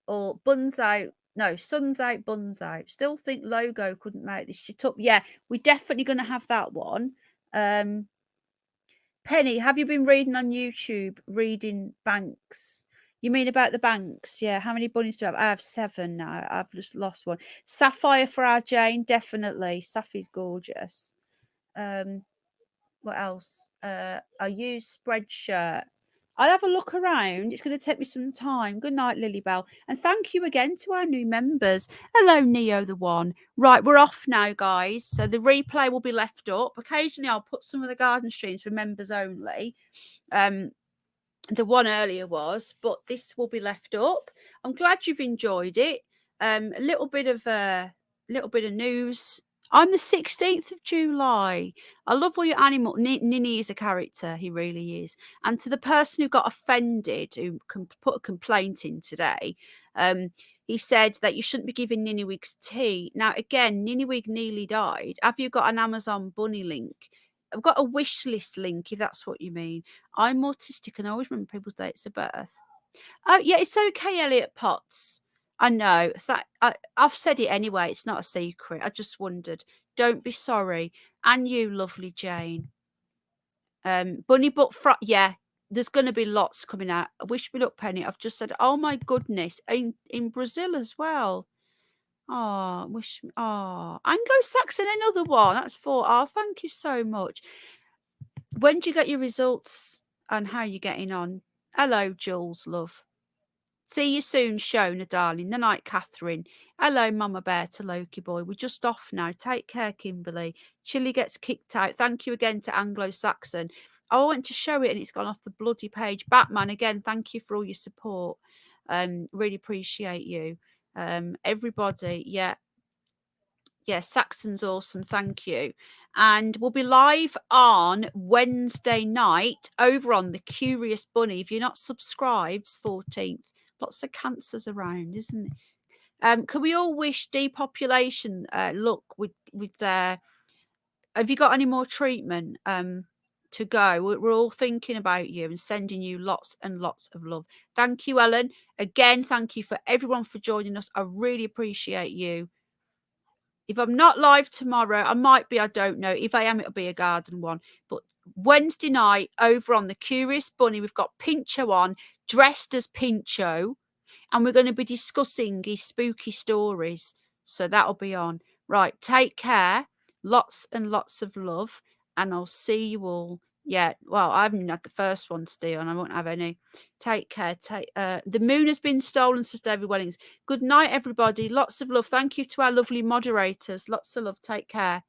Or buns out. No, sun's out, buns out. Still think logo couldn't make this shit up. Yeah, we're definitely going to have that one. Penny, have you been reading on YouTube, reading banks? You mean about the banks? Yeah. How many bunnies do I have? I have 7 now. I've just lost one. Sapphire for our Jane, definitely. Sapphi's gorgeous. What else? I use Spreadshirt. I'll have a look around. It's going to take me some time. Good night, Lilybell. And thank you again to our new members. Hello, Neo the One. Right, we're off now, guys. So the replay will be left up. Occasionally, I'll put some of the garden streams for members only. The one earlier was, but this will be left up. I'm glad you've enjoyed it. A little bit of news. I'm the 16th of July. I love all your animal. Ninny is a character. He really is. And to the person who got offended, who put a complaint in today, he said that you shouldn't be giving Ninnywigs tea. Now, again, Ninnywig nearly died. Have you got an Amazon bunny link? I've got a wish list link, if that's what you mean. I'm autistic and I always remember people's dates of birth. Oh, yeah, it's okay, Elliot Potts. I know. I've said it anyway. It's not a secret. I just wondered. Don't be sorry. And you, lovely Jane. Bunny butt yeah, there's going to be lots coming out. I wish me luck, Penny. I've just said, oh my goodness, in Brazil as well. Oh, Anglo-Saxon, another one. That's 4. Oh, thank you so much. When do you get your results and how you're getting on? Hello, Jules, love. See you soon, Shona, darling. The night, Catherine. Hello, Mama Bear to Loki Boy. We're just off now. Take care, Kimberly. Chili gets kicked out. Thank you again to Anglo-Saxon. I went to show it and it's gone off the bloody page. Batman, again, thank you for all your support. Really appreciate you. Everybody, yeah, Saxon's awesome. Thank you. And we'll be live on Wednesday night over on the Curious Bunny. If you're not subscribed, 14th. Lots of cancers around, isn't it? Can we all wish depopulation luck with their? Have you got any more treatment to go? We're all thinking about you and sending you lots and lots of love. Thank you, Ellen. Again, thank you for everyone for joining us. I really appreciate you. If I'm not live tomorrow, I might be, I don't know. If I am, it'll be a garden one. But Wednesday night over on the Curious Bunny, we've got Pincho on, dressed as Pincho. And we're going to be discussing his spooky stories. So that'll be on. Right, take care. Lots and lots of love. And I'll see you all. Yeah, well, I haven't had the first one still, and I won't have any. Take care. The moon has been stolen, says David Wellings. Good night, everybody. Lots of love. Thank you to our lovely moderators. Lots of love. Take care.